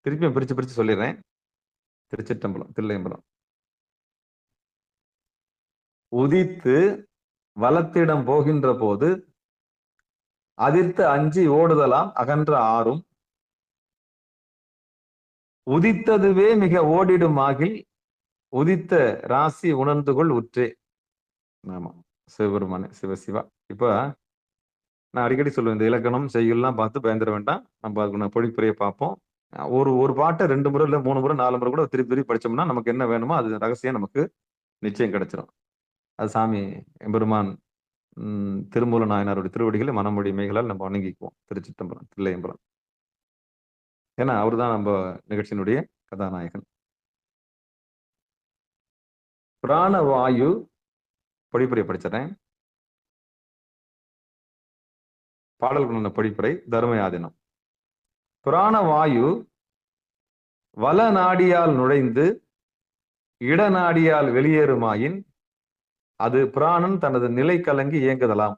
திருப்பியும் பிரிச்சு சொல்லிடுறேன். திருச்சிற்றம்பலம் தில்லையம்பலம். உதித்து வலத்திடம் போகின்ற போது அதிர்த்த அஞ்சி ஓடுதலாம் அகன்ற ஆறும் உதித்ததுவே மிக ஓடிடும் ஆகில் உதித்த ராசி உணர்ந்துகொள் உற்றே. ஆமா, சிவபெருமானே சிவசிவா. இப்ப நான் அடிக்கடி சொல்லுவேன், இந்த இலக்கணம் செய்யுள்லாம் பார்த்து பயந்துட வேண்டாம். நம்ம அதுக்கு பொழிப்புரையை பார்ப்போம். ஒரு பாட்டை 2 முறை இல்லை 3 முறை 4 முறை கூட திருப்பி படிச்சோம்னா நமக்கு என்ன வேணுமோ அது ரகசியம் நமக்கு நிச்சயம் கிடைச்சிடும். அது சாமி எம்பெருமான் திருமூல நாயனாருடைய திருவடிகளை மனமொழி மைகளால் நம்ம வணங்கிக்குவோம். திருச்சிற்றம்பலம் தில்லையம்பலம். ஏன்னா அவரு தான் நம்ம நிகழ்ச்சியினுடைய கதாநாயகன். பிராணவாயு படிப்புரை படிச்சிடறேன். பாடல்கள் படிப்புரை தர்மயாதினம். பிராணவாயு வல நாடியால் நுழைந்து இடநாடியால் வெளியேறுமாயின் அது பிராணன் தனது நிலை கலங்கி இயங்குதலாம்.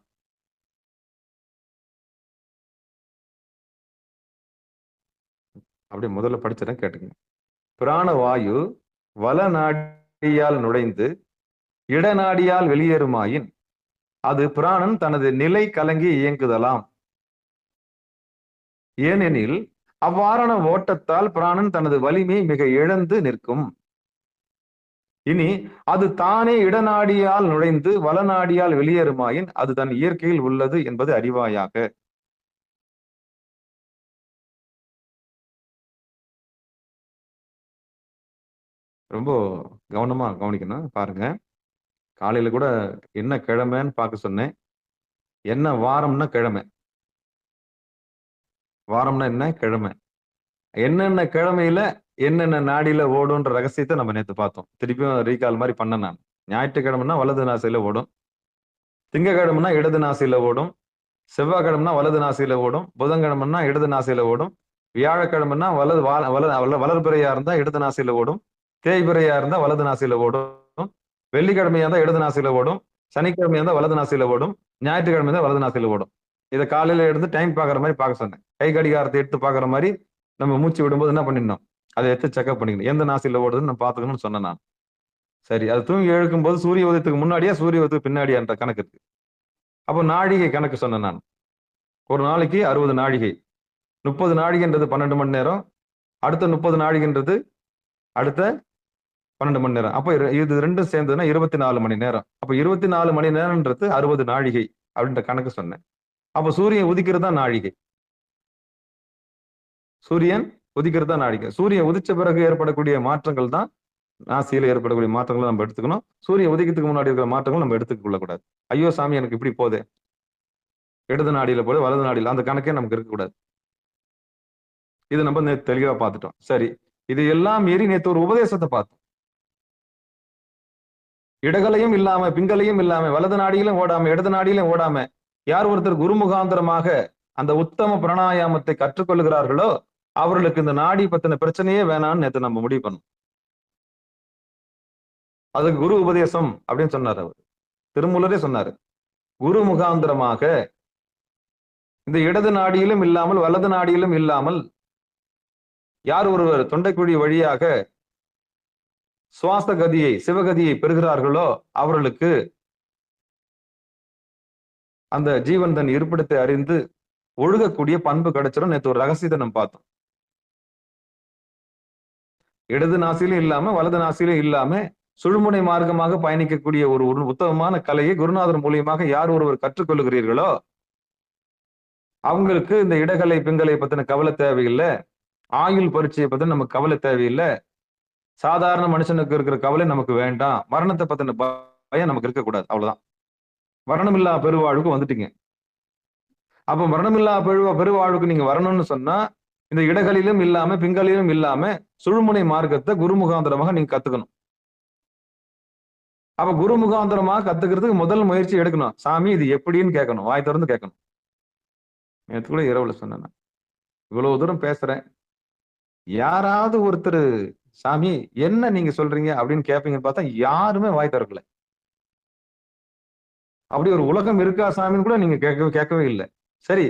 அப்படியே முதல்ல படிச்சிடறேன், கேட்டுக்கங்க. பிராணவாயு வலநாடியால் நுழைந்து இடநாடியால் வெளியேறுமாயின் அது பிராணன் தனது நிலை கலங்கி இயங்குதலாம். ஏனெனில் அவ்வாறான ஓட்டத்தால் பிராணன் தனது வலிமையை மிக இழந்து நிற்கும். இனி அது தானே இடநாடியால் நுழைந்து வலநாடியால் வெளியேறுமாயின் அது தன் இயற்கையில் உள்ளது என்பது அறிவாயாக. ரொம்ப கவனமா கவனிக்கணும். பாருங்க, காலையில கூட என்ன கிழமைன்னு பார்க்க சொன்னேன். என்ன வாரம்னா கிழமை. வாரம்னா என்ன? கிழமை. என்னென்ன கிழமையில என்னென்ன நாடியில ஓடுன்ற ரகசியத்தை நம்ம நேத்து பார்த்தோம். திருப்பியும் ரீகால் மாதிரி பண்ண நான். ஞாயிற்றுக்கிழமைனா வலது நாசியில ஓடும், திங்கக்கிழமைனா இடது நாசியில ஓடும், செவ்வாய்க்கிழமைனா வலது நாசியில ஓடும், புதன்கிழமைனா இடது நாசியில ஓடும், வியாழக்கிழமைனா வளர்பிறையா இருந்தா இடது நாசியில ஓடும், தேய்பிறையா இருந்தா வலது நாசியில ஓடும், வெள்ளிக்கிழமையா இருந்தா இடது நாசியில ஓடும், சனிக்கிழமையா இருந்தா வலது நாசியில ஓடும், ஞாயிற்றுக்கிழமை தான் வலது நாசியில ஓடும். இதை காலையில எடுத்து டைம் பாக்குற மாதிரி பார்க்க சொன்னேன். கை கடிகாரத்தை எடுத்து பாக்குற மாதிரி நம்ம மூச்சு விடும்போது என்ன பண்ணிடணும், அதை எடுத்து செக்அப் பண்ணிக்கணும். எந்த நாசியில ஓடுதுன்னு நம்ம பாத்துக்கணும்னு சொன்னேன் நான். சரி, அது தூங்கி எழுக்கும் போது சூரிய உதயத்துக்கு முன்னாடியா சூரிய உதயத்துக்கு பின்னாடியான்ற கணக்கு இருக்கு. அப்போ நாழிகை கணக்கு சொன்னேன் நான். ஒரு நாளைக்கு 60 நாழிகை, 30 நாழிகைன்றது 12 மணி நேரம், அடுத்த 30 நாழிகைன்றது அடுத்த 12 மணி நேரம். அப்ப இது ரெண்டும் சேர்ந்ததுன்னா 24 மணி நேரம். அப்ப 24 மணி நேரம்ன்றது 60 நாழிகை அப்படின்ற கணக்கு சொன்னேன். அப்ப சூரியன் உதிக்கிறது தான் நாழிகை. சூரியன் உதிக்கிறது தான் நாழிகை. சூரியன் உதிச்ச பிறகு ஏற்படக்கூடிய மாற்றங்கள் தான் நாசியில ஏற்படக்கூடிய மாற்றங்களை நம்ம எடுத்துக்கணும். சூரியன் உதிக்கிறதுக்கு முன்னாடி இருக்கிற மாற்றங்கள் நம்ம எடுத்துக்க கொள்ளக்கூடாது. ஐயோ சாமி எனக்கு இப்படி போகுது, இடது நாடியில போது வலது நாடியில, அந்த கணக்கே நமக்கு இருக்கக்கூடாது. இது நம்ம தெளிவா பார்த்துட்டோம். சரி, இது எல்லாம் மீறி நேற்று ஒரு உபதேசத்தை பார்த்தோம். இடகலையும் இல்லாம பிங்கலையும் இல்லாம வலது நாடியிலும் ஓடாம இடது நாடியிலும் ஓடாம யார் ஒருத்தர் குரு முகாந்திரமாக அந்த உத்தம பிராணாயாமத்தை கற்றுக்கொள்கிறார்களோ அவர்களுக்கு இந்த நாடி பத்தின பிரச்சனையே வேணாம்னு நேற்று நம்ம முடிவு பண்ணோம். அதுக்கு குரு உபதேசம் அப்படின்னு சொன்னார். அவர் திருமூலரே சொன்னாரு, குரு முகாந்திரமாக இந்த இடது நாடியிலும் இல்லாமல் வலது நாடியிலும் இல்லாமல் யார் ஒருவர் தொண்டைக்குழி வழியாக சுவாச கதியை சிவகதியை பெறுகிறார்களோ அவர்களுக்கு அந்த ஜீவன் தன் இருப்பிடத்தை அறிந்து ஒழுகக்கூடிய பண்பு கிடைச்சிடும். நேற்று ஒரு ரகசியத்தை நம்ம பார்த்தோம். இடது நாசிலும் இல்லாம வலது நாசிலும் இல்லாம சுழுமுனை மார்க்கமாக பயணிக்கக்கூடிய ஒரு உத்தமமான கலையை குருநாதர் மூலியமாக யார் ஒருவர் கற்றுக்கொள்ளுகிறீர்களோ அவங்களுக்கு இந்த இடகலை பிங்கலை பத்தின கவலை தேவையில்லை, ஆயுள் பரீட்சையை பத்தின நமக்கு கவலை தேவையில்லை, சாதாரண மனுஷனுக்கு இருக்கிற கவலை நமக்கு வேண்டாம், மரணத்தை பத்தின பயம் நமக்கு இருக்கக்கூடாது. அவ்வளவுதான். மரணமில்லா பெருவாழ்வுக்கு வந்துட்டீங்க. அப்ப மரணமில்லா பெருவாழ்வுக்கு நீங்க வரணும்னு சொன்னா இந்த இடகளிலும் இல்லாம பிங்கலிலும் இல்லாம சுழுமுனை மார்க்கத்தை குரு முகாந்திரமாக நீங்க கத்துக்கணும். அப்ப குரு முகாந்திரமாக கத்துக்கிறதுக்கு முதல் முயற்சி எடுக்கணும். சாமி இது எப்படின்னு கேட்கணும், வாய் திறந்து கேட்கணும். நேற்று கூட இரவுல சொன்னேன், இவ்வளவு தூரம் பேசுறேன், யாராவது ஒருத்தர் சாமி என்ன நீங்க சொல்றீங்க அப்படின்னு கேட்பீங்கன்னு பார்த்தா யாருமே வாய் திறக்கல. அப்படி ஒரு உலகம் இருக்கா சாமின்னு கூட நீங்க கேட்கவே இல்லை. சரி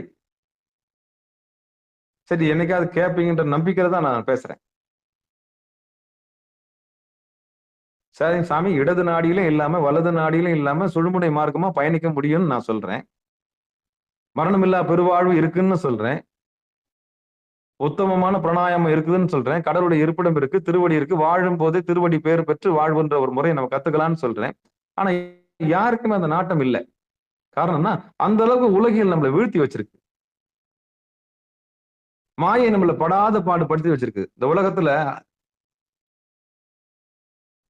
சரி, என்னைக்காவது கேட்பீங்கன்ற நம்பிக்கையில தான் நான் பேசுறேன். சரி சாமி, இடது நாடியிலும் இல்லாம வலது நாடியிலும் இல்லாம சுழுமுனை மார்க்கமா பயணிக்க முடியும்னு நான் சொல்றேன். மரணமில்லா பெருவாழ்வு இருக்குன்னு சொல்றேன். உத்தமமான பிராணாயாமம் இருக்குதுன்னு சொல்றேன். கடவுளுடைய இருப்பிடம் இருக்கு, திருவடி இருக்கு, வாழும் போதே திருவடி பேர் பெற்று வாழ்வுன்ற ஒரு முறையை நம்ம கத்துக்கலாம்னு சொல்றேன். ஆனா யாருக்குமே அந்த நாட்டம் இல்லை. காரணம்னா அந்த அளவுக்கு உலகில் நம்மளை வீழ்த்தி வச்சிருக்கு. மாயை நம்மளை படாத பாடு படுத்தி வச்சிருக்கு. இந்த உலகத்துல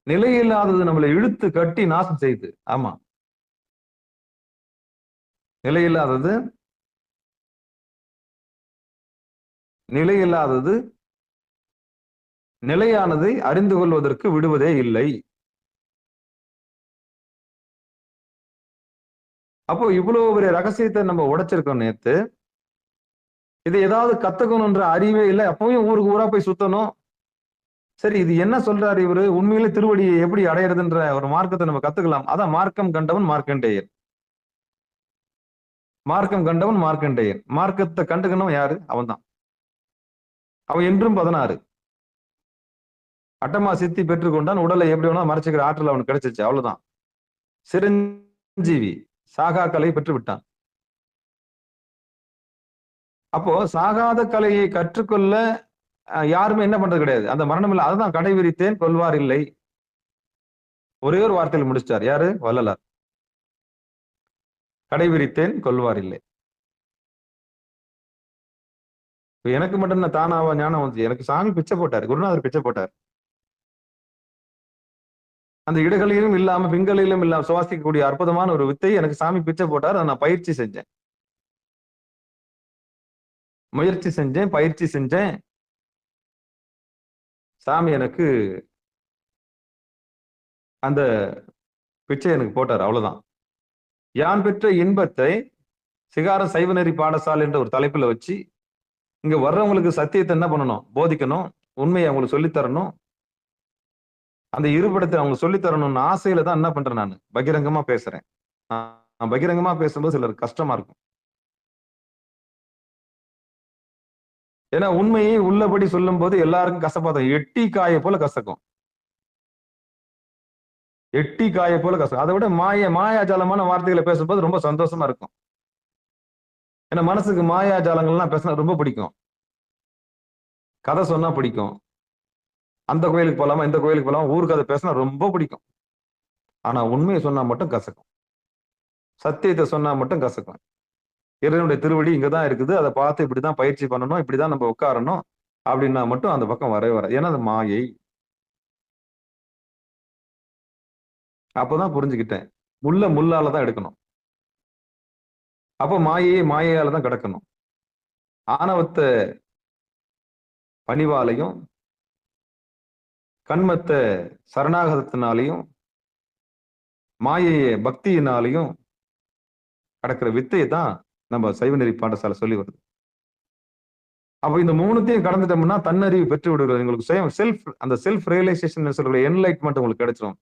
நிலையில்லாதது நம்மளை இழுத்து கட்டி நாசம் செய்யுது. ஆமா, நிலையில்லாதது நிலையானதை அறிந்து கொள்வதற்கு விடுவதே இல்லை. அப்போ இவ்வளவு பெரிய ரகசியத்தை நம்ம உடைச்சிருக்கோம் நேத்து. இதை ஏதாவது கத்துக்கணும்ன்ற அறிவே இல்லை. அப்பவும் ஊருக்கு ஊரா போய் சுத்தணும். சரி, இது என்ன சொல்றாரு இவரு, உண்மையிலே திருவடியை எப்படி அடையிறதுன்ற ஒரு மார்க்கத்தை நம்ம கத்துக்கலாம். அதான் மார்க்கம் கண்டவன் மார்க்கண்டேயர். மார்க்கம் கண்டவன் மார்க்கண்டேயர். மார்க்கத்தை கண்டுக்கணும் யாரு? அவன் தான். அவன் என்றும் 16. அட்டமா சித்தி பெற்றுக்கொண்டான். உடலை எப்படி வேணா மறைச்சிக்கிற ஆற்றல் அவனுக்கு கிடைச்சிச்சு, அவ்வளவுதான். சிரஞ்சீவி சாகா கலையை பெற்று விட்டான். அப்போ சாகாத கலையை கற்றுக்கொள்ள யாருமே என்ன பண்றது கிடையாது. அந்த மரணம் இல்லை. அதுதான் கடை விரித்தேன் கொள்வார் இல்லை. ஒரே ஒரு வார்த்தையில் முடிச்சிட்டார். யாரு? வள்ளலார். கடை விரித்தேன் கொள்வார் இல்லை. எனக்கு மட்டும் தானாவா ஞானம் வந்து? எனக்கு சாமி பிச்சை போட்டார், குருநாதர் பிச்சை போட்டார். அந்த இடகளிலும் இல்லாம பிங்களிலும் இல்லாம சுவாசிக்கக்கூடிய அற்புதமான ஒரு வித்தை எனக்கு சாமி பிச்சை போட்டார். அதை நான் பயிற்சி செஞ்சேன், முயற்சி செஞ்சேன், பயிற்சி செஞ்சேன். சாமி எனக்கு அந்த பிச்சை எனக்கு போட்டார், அவ்வளவுதான். யான் பெற்ற இன்பத்தை சிகார சைவநெறி பாடசாலை என்ற ஒரு தலைப்புல வச்சு இங்க வர்றவங்களுக்கு சத்தியத்தை என்ன பண்ணணும்? போதிக்கணும், உண்மையை அவங்களுக்கு சொல்லித்தரணும். அந்த இருபடத்தை அவங்க சொல்லித்தரணும்னு ஆசையில தான் என்ன பண்றேன், நான் பகிரங்கமா பேசுறேன். நான் பகிரங்கமா பேசும்போது சிலருக்கு கஷ்டமா இருக்கும். ஏன்னா உண்மையை உள்ளபடி சொல்லும் போது எல்லாருக்கும் கசப்பாதான். எட்டி காய போல கசக்கும், எட்டி காய போல கசக்கும். அதை விட மாயாஜாலமான வார்த்தைகளை பேசும்போது ரொம்ப சந்தோஷமா இருக்கும். ஏன்னா மனசுக்கு மாயாஜாலங்கள்லாம் பேசினா ரொம்ப பிடிக்கும். கதை சொன்னா பிடிக்கும். அந்த கோயிலுக்கு போலாமா, இந்த கோயிலுக்கு போலாமா, ஊர் கதை பேசினா ரொம்ப பிடிக்கும். ஆனா உண்மையை சொன்னா மட்டும் கசக்கும், சத்தியத்தை சொன்னா மட்டும் கசக்கும். இறைவனுடைய திருவடி இங்கதான் இருக்குது, அதை பார்த்து இப்படிதான் பயிற்சி பண்ணணும், இப்படிதான் நம்ம உட்காரணும் அப்படின்னா மட்டும் அந்த பக்கம் வரவே வராது. ஏன்னா அது மாயை. அப்பதான் புரிஞ்சுக்கிட்டேன், முள்ளாலதான் எடுக்கணும். அப்ப மாயையால தான் கிடக்கணும். ஆணவத்தை பணிவாலையும் கண்மத்தை சரணாகதத்தினாலையும் மாயையை பக்தியினாலையும் கடக்கிற வித்தையை தான் நம்ம சைவநெறி பாடசாலை சொல்லி வருது. அப்ப இந்த மூணுத்தையும் கடந்துட்டோம்னா தன்னறிவு பெற்று விடுகிறது. உங்களுக்கு செல்ஃப், அந்த செல்ஃப் ரியலைசேஷன் சொல்லக்கூடிய என்லைட்மெண்ட் உங்களுக்கு கிடைச்சிடும்.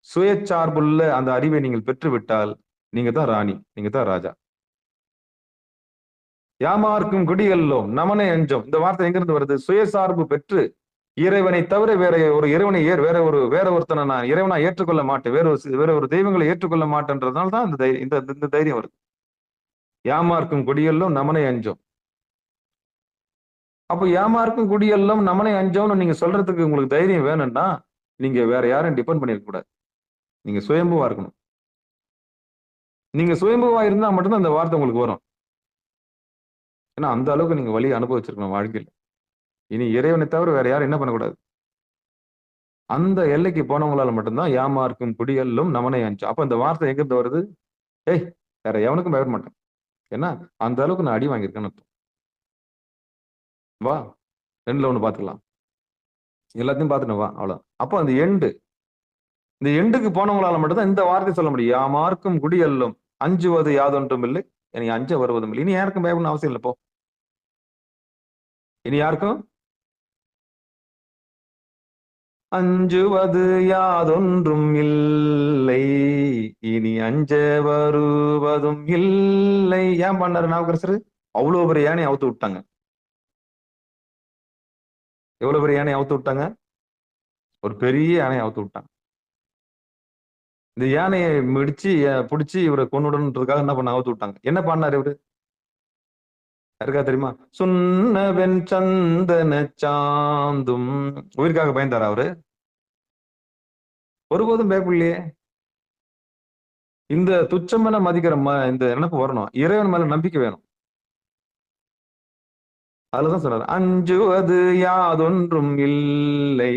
சுயச்சார்புள்ள அந்த அறிவை நீங்கள் பெற்று விட்டால் நீங்க தான் ராணி, நீங்க தான் ராஜா. யாமார்க்கும் குடியல்லோம் நமனை அஞ்சோம். இந்த வார்த்தை எங்கிருந்து வருது? சுயசார்பு பெற்று இறைவனை தவிர வேற ஒரு இறைவனை வேற ஒருத்தனை நான் இறைவனா ஏற்றுக்கொள்ள மாட்டேன், வேற ஒரு தெய்வங்களை ஏற்றுக்கொள்ள மாட்டேன்றதுனால தான் இந்த தைரியம் வருது. யாமார்க்கும் குடியெல்லாம் நமனை அஞ்சோம். அப்போ யாமார்க்கும் குடியெல்லாம் நமனை அஞ்சோம்னு நீங்க சொல்றதுக்கு உங்களுக்கு தைரியம் வேணும்னா நீங்க வேற யாரும் டிபெண்ட் பண்ணிருக்க கூடாது. நீங்க சுயம்புவா இருக்கணும். நீங்க சுயம்புவா இருந்தா மட்டும்தான் அந்த வார்த்தை உங்களுக்கு வரும். ஏன்னா அந்த அளவுக்கு நீங்க வழி அனுபவிச்சிருக்கணும் வாழ்க்கையில். இனி இறைவனை தவிர வேற யாரும் என்ன பண்ணக்கூடாது. அந்த எல்லைக்கு போனவங்களால மட்டும்தான் யாமார்க்கும் குடியெல்லும் நமனை அஞ்சோம். அப்ப இந்த வார்த்தை எங்கிருந்து வருது? ஏய், வேற எவனுக்கும் பயப்பட மாட்டேன், ஏன்னா அந்த அளவுக்கு நான் அடி வாங்கியிருக்கேன்னு அர்த்தம். வா, ரெண்டுல ஒண்ணு பாத்துக்கலாம், எல்லாத்தையும் பார்த்துட்டு வா, அவ்வளவு. அப்போ அந்த இந்த எண்டுக்கு போனவங்களால மட்டும்தான் இந்த வார்த்தை சொல்ல முடியும். யாமார்க்கும் குடியெல்லும் அஞ்சுவது யாதொன்றும் இல்லை, இனி அஞ்ச வருவதும் இல்லை. இனி யாருக்கும் பயப்படணும் அவசியம் இல்லை. போ, இனி யாருக்கும் அஞ்சுவது யாதொன்றும் இல்லை, இனி அஞ்ச வருவதும் இல்லை. ஏன் பண்ணாரு நாவுக்கரசரு? அவ்வளவு பெரிய யானை அவுத்து விட்டாங்க. எவ்வளவு பெரிய யானை அவுத்து விட்டாங்க? ஒரு பெரிய யானை அவுத்து விட்டாங்க. இந்த யானையை பிடிச்சி இவரை கொண்டுடன்றதுக்காக என்ன பண்ண அவுத்து விட்டாங்க. என்ன பண்ணாரு இவரு? யாருக்கா தெரியுமா? சுண்ணவென் சந்தன சாந்தும். உயிருக்காக பயந்தாரா அவரு? ஒருபோதும் பயப்படலையே. இந்த துச்சமென மதிக்கிற இந்த நினைப்பு வரணும். இறைவன் மேல நம்பிக்கை வேணும். அதுலதான் சொல்றாரு, அஞ்சுவது யாதொன்றும் இல்லை,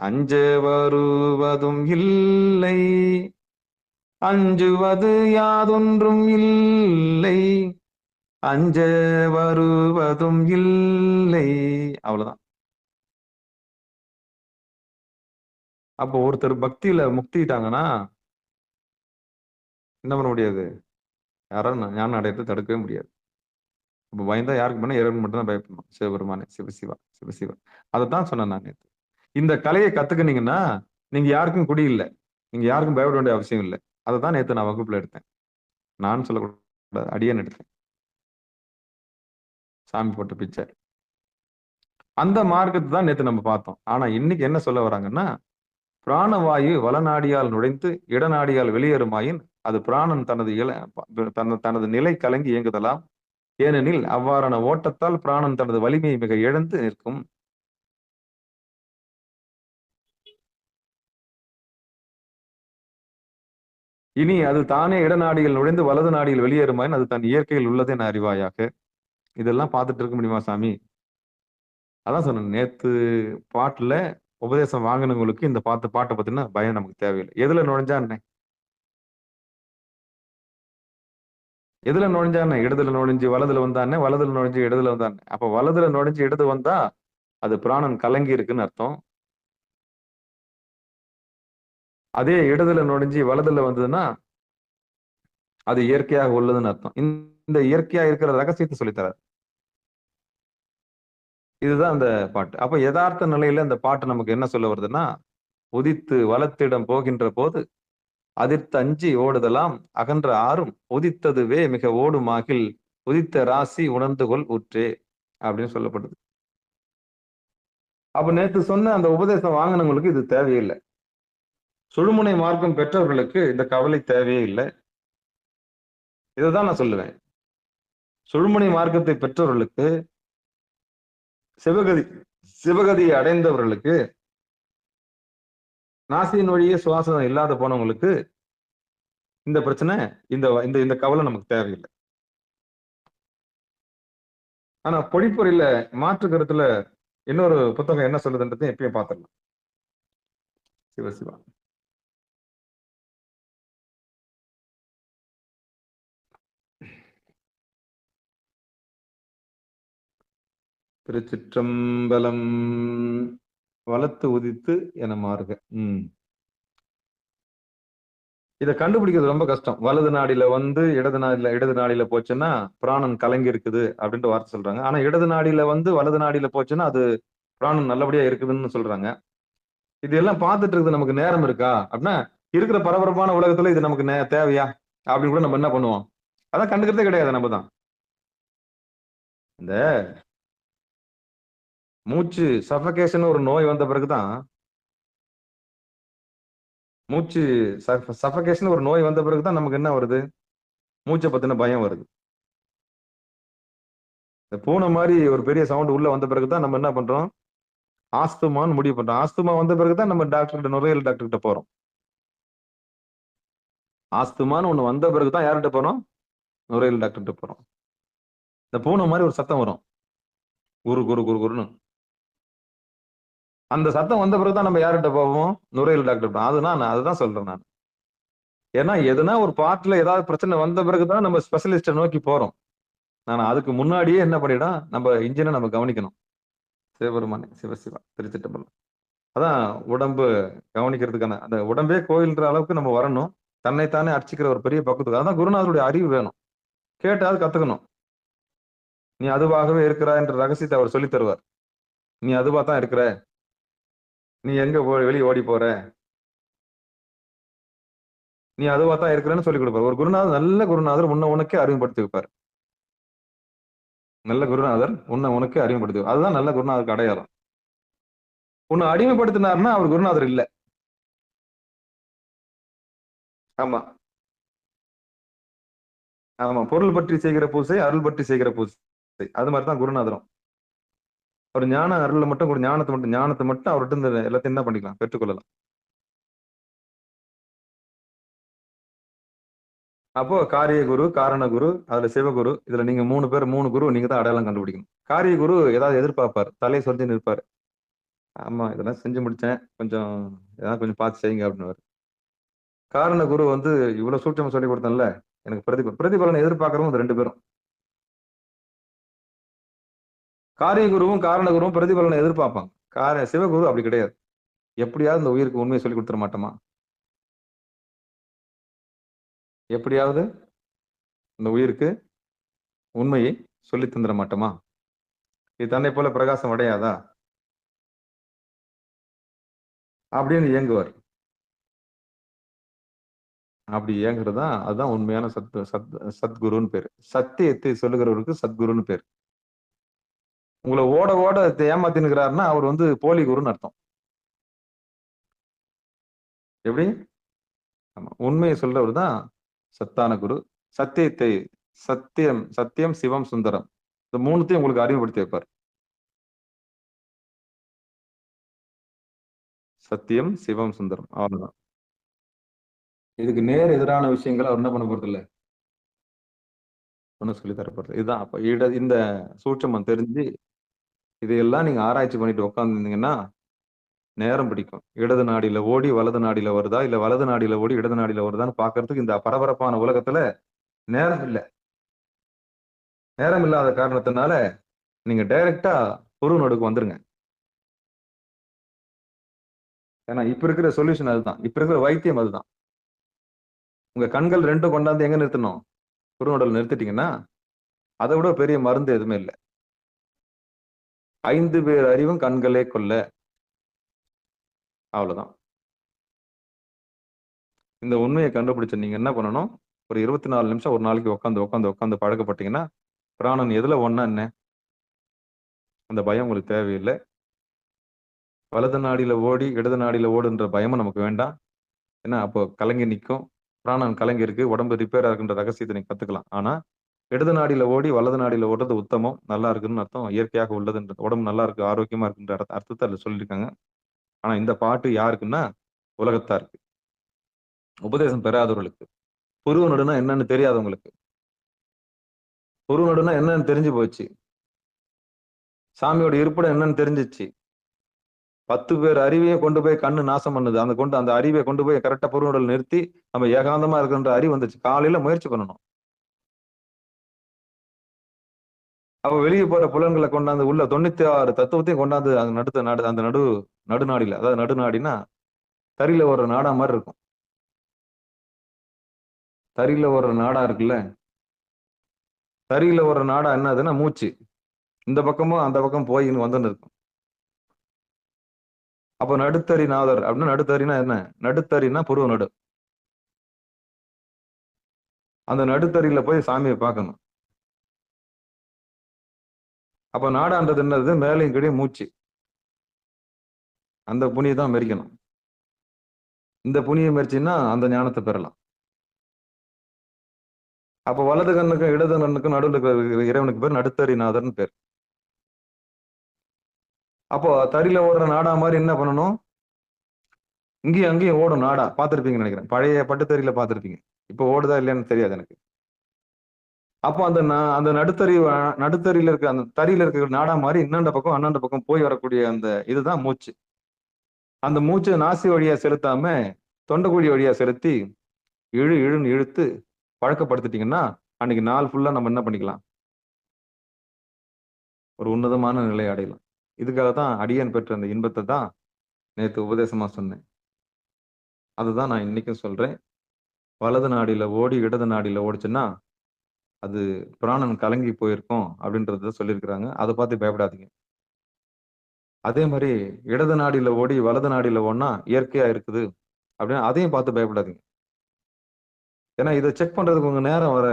அஞ்ச வருவதும் இல்லை, அஞ்சுவது யாதொன்றும் இல்லை, அஞ்ச வருவதும் இல்லை. அவ்வளவுதான். அப்போ ஒருத்தர் பக்தியில முக்திட்டாங்கன்னா என்ன பண்ண முடியாது? யாரும் ஞானம் அடையத்தை தடுக்கவே முடியாது. அப்ப பயந்தா யாருக்கு பண்ண? இறைவன் மட்டும் தான் பயப்படணும். சிவபெருமானே, சிவசிவா. அதைத்தான் சொன்னேன் நான் நேற்று. இந்த கலையை கத்துக்கினீங்கன்னா நீங்க யாருக்கும் குடி இல்லை, நீங்க யாருக்கும் பயப்பட வேண்டிய அவசியம் இல்லை. அதை தான் நேற்று நான் வகுப்புல எடுத்தேன். நான் சொல்லக்கூடாது, அடியேன்னு எடுத்தேன். சாமி போட்ட பிச்சை. அந்த மார்க்கத்தை தான் நேத்து நம்ம பார்த்தோம். ஆனா இன்னைக்கு என்ன சொல்ல வராங்கன்னா, பிராணவாயு வலநாடியால் நுழைந்து இடநாடியால் வெளியேறுமாயின் அது பிராணன் தனது நிலை கலங்கி இயங்குதலாம். ஏனெனில் அவ்வாறான ஓட்டத்தால் பிராணன் தனது வலிமையை மிக இழந்து நிற்கும். இனி அது தானே இடநாடியில் நுழைந்து வலது நாடியில் வெளியேறுமாயின் அது தன் இயற்கையில் உள்ளது என அறிவாயாக. இதெல்லாம் பார்த்துட்டு இருக்க முடியுமா சாமி? அதான் சொன்னேன் நேத்து பாட்டுல உபதேசம் வாங்கினவங்களுக்கு இந்த பாட்டை பத்தின பயம் நமக்கு தேவையில்லை. எதுல நுழைஞ்சா என்ன? எதுல நுழைஞ்சா என்ன? இடதுல நுழைஞ்சு வலதுல வந்தானே, வலதுல நுழைஞ்சு இடதுல வந்தானே. அப்ப வலதுல நுழைஞ்சு இடது வந்தா அது பிராணன் கலங்கி இருக்குன்னு அர்த்தம். அதே இடதுல நுழைஞ்சு வலதுல வந்ததுன்னா அது இயற்கையாக உள்ளதுன்னு அர்த்தம். இந்த இயற்கையா இருக்கிற ரகசியத்தை சொல்லித்தரார். இதுதான் அந்த பாட்டு. அப்ப யதார்த்த நிலையில இந்த பாட்டு நமக்கு என்ன சொல்ல வருதுன்னா, உதித்து வலத்திடம் போகின்ற போது அதிர்த்து அஞ்சி ஓடுதலாம் அகன்ற ஆறும் உதித்ததுவே மிக ஓடுமாகில் உதித்த ராசி உணர்ந்துகொள் உற்றே அப்படின்னு சொல்லப்படுது. அப்ப நேத்து சொன்ன அந்த உபதேசம் வாங்கினவங்களுக்கு இது தேவையில்லை. சுழுமுனை மார்க்கம் பெற்றவர்களுக்கு இந்த கவலை தேவையே இல்லை. இதைதான் நான் சொல்லுவேன். சுழுமுனை மார்க்கத்தை பெற்றவர்களுக்கு, சிவகதியை அடைந்தவர்களுக்கு, நாசியின் வழியே சுவாசம் இல்லாத போனவங்களுக்கு இந்த பிரச்சனை, இந்த இந்த கவலை நமக்கு தேவையில்லை. ஆனா பொழிப்புரையில மாற்று கருத்துல இன்னொரு புத்தகம் என்ன சொல்லுதுன்றதை எப்பயும் பார்த்துடலாம். சிவசிவா திருச்சிற்றம்பலம். வலத்து உதித்து என மாறுக. இதை கண்டுபிடிக்கிறது ரொம்ப கஷ்டம். வலது நாடியில வந்து இடது நாடியில போச்சுன்னா பிராணன் கலங்கி இருக்குது அப்படின்ட்டு வார்த்தை சொல்றாங்க. ஆனா இடது நாடியில வந்து வலது நாடியில போச்சுன்னா அது பிராணன் நல்லபடியா இருக்குதுன்னு சொல்றாங்க. இது எல்லாம் பார்த்துட்டு இருக்குது நமக்கு நேரம் இருக்கா அப்படின்னா, இருக்கிற பரபரப்பான உலகத்துல இது நமக்கு தேவையா அப்படின்னு கூட நம்ம என்ன பண்ணுவோம்? அதான் கண்டுக்கிறதே கிடையாது. நம்ம தான் இந்த மூச்சு சஃபகேஷன் ஒரு நோய் வந்த பிறகுதான், மூச்சு சஃபகேஷன் ஒரு நோய் வந்த பிறகுதான் நமக்கு என்ன வருது? மூச்சை பத்தின பயம் வருது. இந்த பூனை மாதிரி ஒரு பெரிய சவுண்ட் உள்ள வந்த பிறகுதான் நம்ம என்ன பண்றோம்? ஆஸ்துமான்னு முடிவு பண்றோம். ஆஸ்துமா வந்த பிறகுதான் நம்ம டாக்டர் நுரையீரல் டாக்டர் கிட்ட போறோம். ஆஸ்துமான்னு ஒண்ணு வந்த பிறகுதான் யார்கிட்ட போறோம்? நுரையீரல் டாக்டர் கிட்ட போறோம். இந்த பூனை மாதிரி ஒரு சத்தம் வரும், குரு குரு குரு குருன்னு. அந்த சத்தம் வந்த பிறகுதான் நம்ம யார்கிட்ட போவோம்? நுரையீரல் டாக்டர். அதுதான் சொல்றேன் நான். ஏன்னா எதுனா ஒரு பார்ட்ல ஏதாவது பிரச்சனை வந்த பிறகுதான் நம்ம ஸ்பெஷலிஸ்ட நோக்கி போறோம். நான் அதுக்கு முன்னாடியே என்ன பண்ணிடும், நம்ம இன்ஜினை நம்ம கவனிக்கணும். சிவபெருமானே சிவசிவா திருச்சிட்டம்பலம். அதான் உடம்பு கவனிக்கிறதுக்கான அந்த உடம்பே கோயில்ன்ற அளவுக்கு நம்ம வரணும். தன்னைத்தானே அர்ச்சிக்கிற ஒரு பெரிய பக்கத்துக்கு அதான் குருநாதருடைய அறிவு வேணும். கேட்டாவது கத்துக்கணும். நீ அதுவாகவே இருக்கிறா என்ற ரகசியத்தை அவர் சொல்லி தருவார். நீ அதுவா தான் இருக்கிற, நீ எங்க வெளியே ஓடி போற, நீ அதுவா தான் இருக்கிறன்னு சொல்லி கொடுப்பார். ஒரு குருநாதர், நல்ல குருநாதர் உனக்கே அறிமுகப்படுத்தி வைப்பார். நல்ல குருநாதர் உனக்கே அறிமுகப்படுத்தி, அதுதான் நல்ல குருநாதருக்கு அடையாளம். உன்னை அடிமைப்படுத்தினார்னா அவர் குருநாதர் இல்ல. ஆமா ஆமா, பொருள் பற்றி செய்கிற பூசை, அருள் பற்றி செய்கிற பூசை. அது மாதிரிதான் குருநாதரும். ஒரு ஞான அருள் மட்டும், ஒரு ஞானத்தை மட்டும் அவர்கிட்ட இந்த எல்லாத்தையும் என்ன பண்ணிக்கலாம், பெற்றுக்கொள்ளலாம். அப்போ காரிய குரு, காரண குரு, அதுல சிவகுரு, இதுல நீங்க 3 குரு நீங்க தான் அடையாளம் கண்டுபிடிக்கணும். காரிய குரு ஏதாவது எதிர்பார்ப்பார், தலையை சொல்லி நிற்பாரு. ஆமா இதெல்லாம் செஞ்சு முடிச்சேன், கொஞ்சம் ஏதாவது கொஞ்சம் பார்த்து செய்யுங்க அப்படின்னு. காரண குரு வந்து இவ்வளவு சூட்சமா சொல்லி கொடுத்தேன்ல, எனக்கு பிரதிபலனை எதிர்பார்க்கறவங்க 2 பேரும். காரிய குருவும் காரண குருவும் பிரதிபலனை எதிர்பார்ப்பாங்க. சிவகுரு அப்படி கிடையாது. எப்படியாவது இந்த உயிருக்கு உண்மையை சொல்லி கொடுத்துட மாட்டோமா? எப்படியாவது இந்த உயிருக்கு உண்மையை சொல்லி தந்துட மாட்டோமா? இது தன்னை போல பிரகாசம் அடையாதா அப்படின்னு இயங்குவார். அப்படி இயங்குறதா அதுதான் உண்மையான சத்குருன்னு பேரு. சத்தியத்தை சொல்லுகிறவருக்கு சத்குருன்னு பேரு. உங்களை ஓட ஓட ஏமாத்தினுக்கிறாருன்னா அவர் வந்து போலி குருன்னு அர்த்தம். எப்படி? ஆமா, உண்மையை சொல்றவர் தான் சத்தான குரு. சத்தியத்தை சத்தியம் சத்தியம் சிவம் சுந்தரம் இந்த மூணுத்தையும் உங்களுக்கு அறிமுகப்படுத்தி வைப்பார். சத்தியம் சிவம் சுந்தரம் அவ்வளவுதான். இதுக்கு நேர் எதிரான விஷயங்கள் அவர் என்ன பண்ண போறது இல்லை, ஒன்னும் சொல்லி தரப்படுறது. இதுதான் அப்ப இந்த சூட்சமம் தெரிஞ்சு இதையெல்லாம் நீங்க ஆராய்ச்சி பண்ணிட்டு உட்காந்துருந்தீங்கன்னா நேரம் பிடிக்கும். இடது நாடியில ஓடி வலது நாடியில வருதா, இல்ல வலது நாடியில ஓடி இடது நாடியில வருதான்னு பாக்குறதுக்கு இந்த பரபரப்பான உலகத்துல நேரம் இல்லை. நேரம் இல்லாத காரணத்தினால நீங்க டைரக்டா பொருள் நடுக்கு வந்துருங்க. ஏன்னா இப்ப இருக்கிற சொல்யூஷன் அதுதான், இப்ப இருக்கிற வைத்தியம் அதுதான். உங்க கண்கள் ரெண்டும் கொண்டாந்து எங்க நிறுத்தணும், குறுநடல் நிறுத்திட்டீங்கன்னா அதை விட பெரிய மருந்து எதுவுமே இல்லை. 5 பேர் அறிவும் கண்களே கொல்ல, அவ்வளவுதான். இந்த உண்மையை கண்டுபிடிச்ச நீங்க என்ன பண்ணணும், ஒரு 24 நிமிஷம் ஒரு நாளைக்கு உட்காந்து உட்காந்து உட்காந்து பழக்கப்பட்டீங்கன்னா பிராணன் எதுல ஒண்ணா என்ன அந்த பயம் உங்களுக்கு தேவையில்லை. வலது நாடியில ஓடி இடது நாடியில ஓடுன்ற பயமும் நமக்கு வேண்டாம். ஏன்னா அப்போ கலங்கி நிற்கும், பிராணன் கலங்கி இருக்கு, உடம்பு ரிப்பேர் ஆகுன்ற ரகசியத்தை நீங்க கத்துக்கலாம். ஆனா இடது நாடியில ஓடி வலது நாடியில ஓடுறது உத்தமம், நல்லா இருக்குன்னு அர்த்தம், இயற்கையாக உள்ளதுன்ற, உடம்பு நல்லா இருக்கு ஆரோக்கியமா இருக்குன்ற அர்த்தத்தை அதுல சொல்லியிருக்காங்க. ஆனா இந்த பாட்டு யாருக்குன்னா உலகத்தாருக்கு, உபதேசம் பெறாதவர்களுக்கு. புருவ நடுனா என்னன்னு தெரியாதவங்களுக்கு. புருவ நடுனா என்னன்னு தெரிஞ்சு போச்சு, சாமியோட இருப்பிடம் என்னன்னு தெரிஞ்சிச்சு. 10 பேர் அறிவையை கொண்டு போய் கண்ணு நாசம் பண்ணுது, அந்த அறிவை கொண்டு போய் கரெக்டா பொருளுடல் நிறுத்தி நம்ம ஏகாந்தமா இருக்குன்ற அறிவு வந்துச்சு. காலையில முயற்சி பண்ணணும். அப்ப வெளியே போற புலன்களை கொண்டாந்து உள்ள 96 தத்துவத்தையும் கொண்டாந்து அந்த நடுநாடியில, அதாவது நடுநாடினா தறியில ஒரு நாடா மாதிரி இருக்கும். தறியில ஒரு நாடா இருக்குல்ல, தறியில ஒரு நாடா என்னதுன்னா மூச்சு, இந்த பக்கமும் அந்த பக்கம் போய் வந்துன்னு இருக்கும். அப்ப நடுத்தறி நாதர் அப்படின்னா, நடுத்தறினா என்ன, நடுத்தறினா புருவ நடு. அந்த நடுத்தறியில போய் சாமியை பார்க்கணும். அப்ப நாடான்றது என்னது, மேலையும் கீழே மூச்சு, அந்த புனியை தான் மெரிக்கணும். இந்த புனியை மெரிச்சின்னா அந்த ஞானத்தை பெறலாம். அப்ப வலது கண்ணுக்கும் இடது கண்ணுக்கும் நடுவில் இருக்கிற இறைவனுக்கு பேர் நடுத்தறிநாதர்னு பேர். அப்போ தறியில ஓடுற நாடா மாதிரி என்ன பண்ணணும், இங்கேயும் அங்கேயும் ஓடும் நாடா பார்த்திருப்பீங்கன்னு நினைக்கிறேன், பழைய பட்டுத்தறியில பார்த்திருப்பீங்க, இப்ப ஓடுதா இல்லையான்னு தெரியாது எனக்கு. அப்போ அந்த நடுத்தறியில இருக்க அந்த தறியில இருக்கிற நாடா மாதிரி இன்னண்ட பக்கம் போய் வரக்கூடிய அந்த இதுதான் மூச்சு. அந்த மூச்சை நாசி வழியா செலுத்தாம தொண்டைக்குழி வழியா செலுத்தி இழுன்னு இழுத்து பழக்கப்படுத்திட்டீங்கன்னா அன்னைக்கு நாள் ஃபுல்லா நம்ம என்ன பண்ணிக்கலாம், ஒரு உன்னதமான நிலை அடையலாம். இதுக்காக தான் அடியன் பெற்ற அந்த இன்பத்தை தான் நேற்று உபதேசமா சொன்னேன். அதுதான் நான் இன்னைக்கும் சொல்றேன். வலது நாடியில ஓடி இடது நாடியில ஓடிச்சுன்னா அது பிராணன் கலங்கி போயிருக்கும் அப்படின்றத சொல்லியிருக்கிறாங்க. அதை பார்த்து பயப்படாதீங்க. அதே மாதிரி இடது நாடியில ஓடி வலது நாடியில ஓடினா இயற்கையா இருக்குது அப்படின்னு அதையும் பார்த்து பயப்படாதீங்க. ஏன்னா இதை செக் பண்றதுக்கு உங்க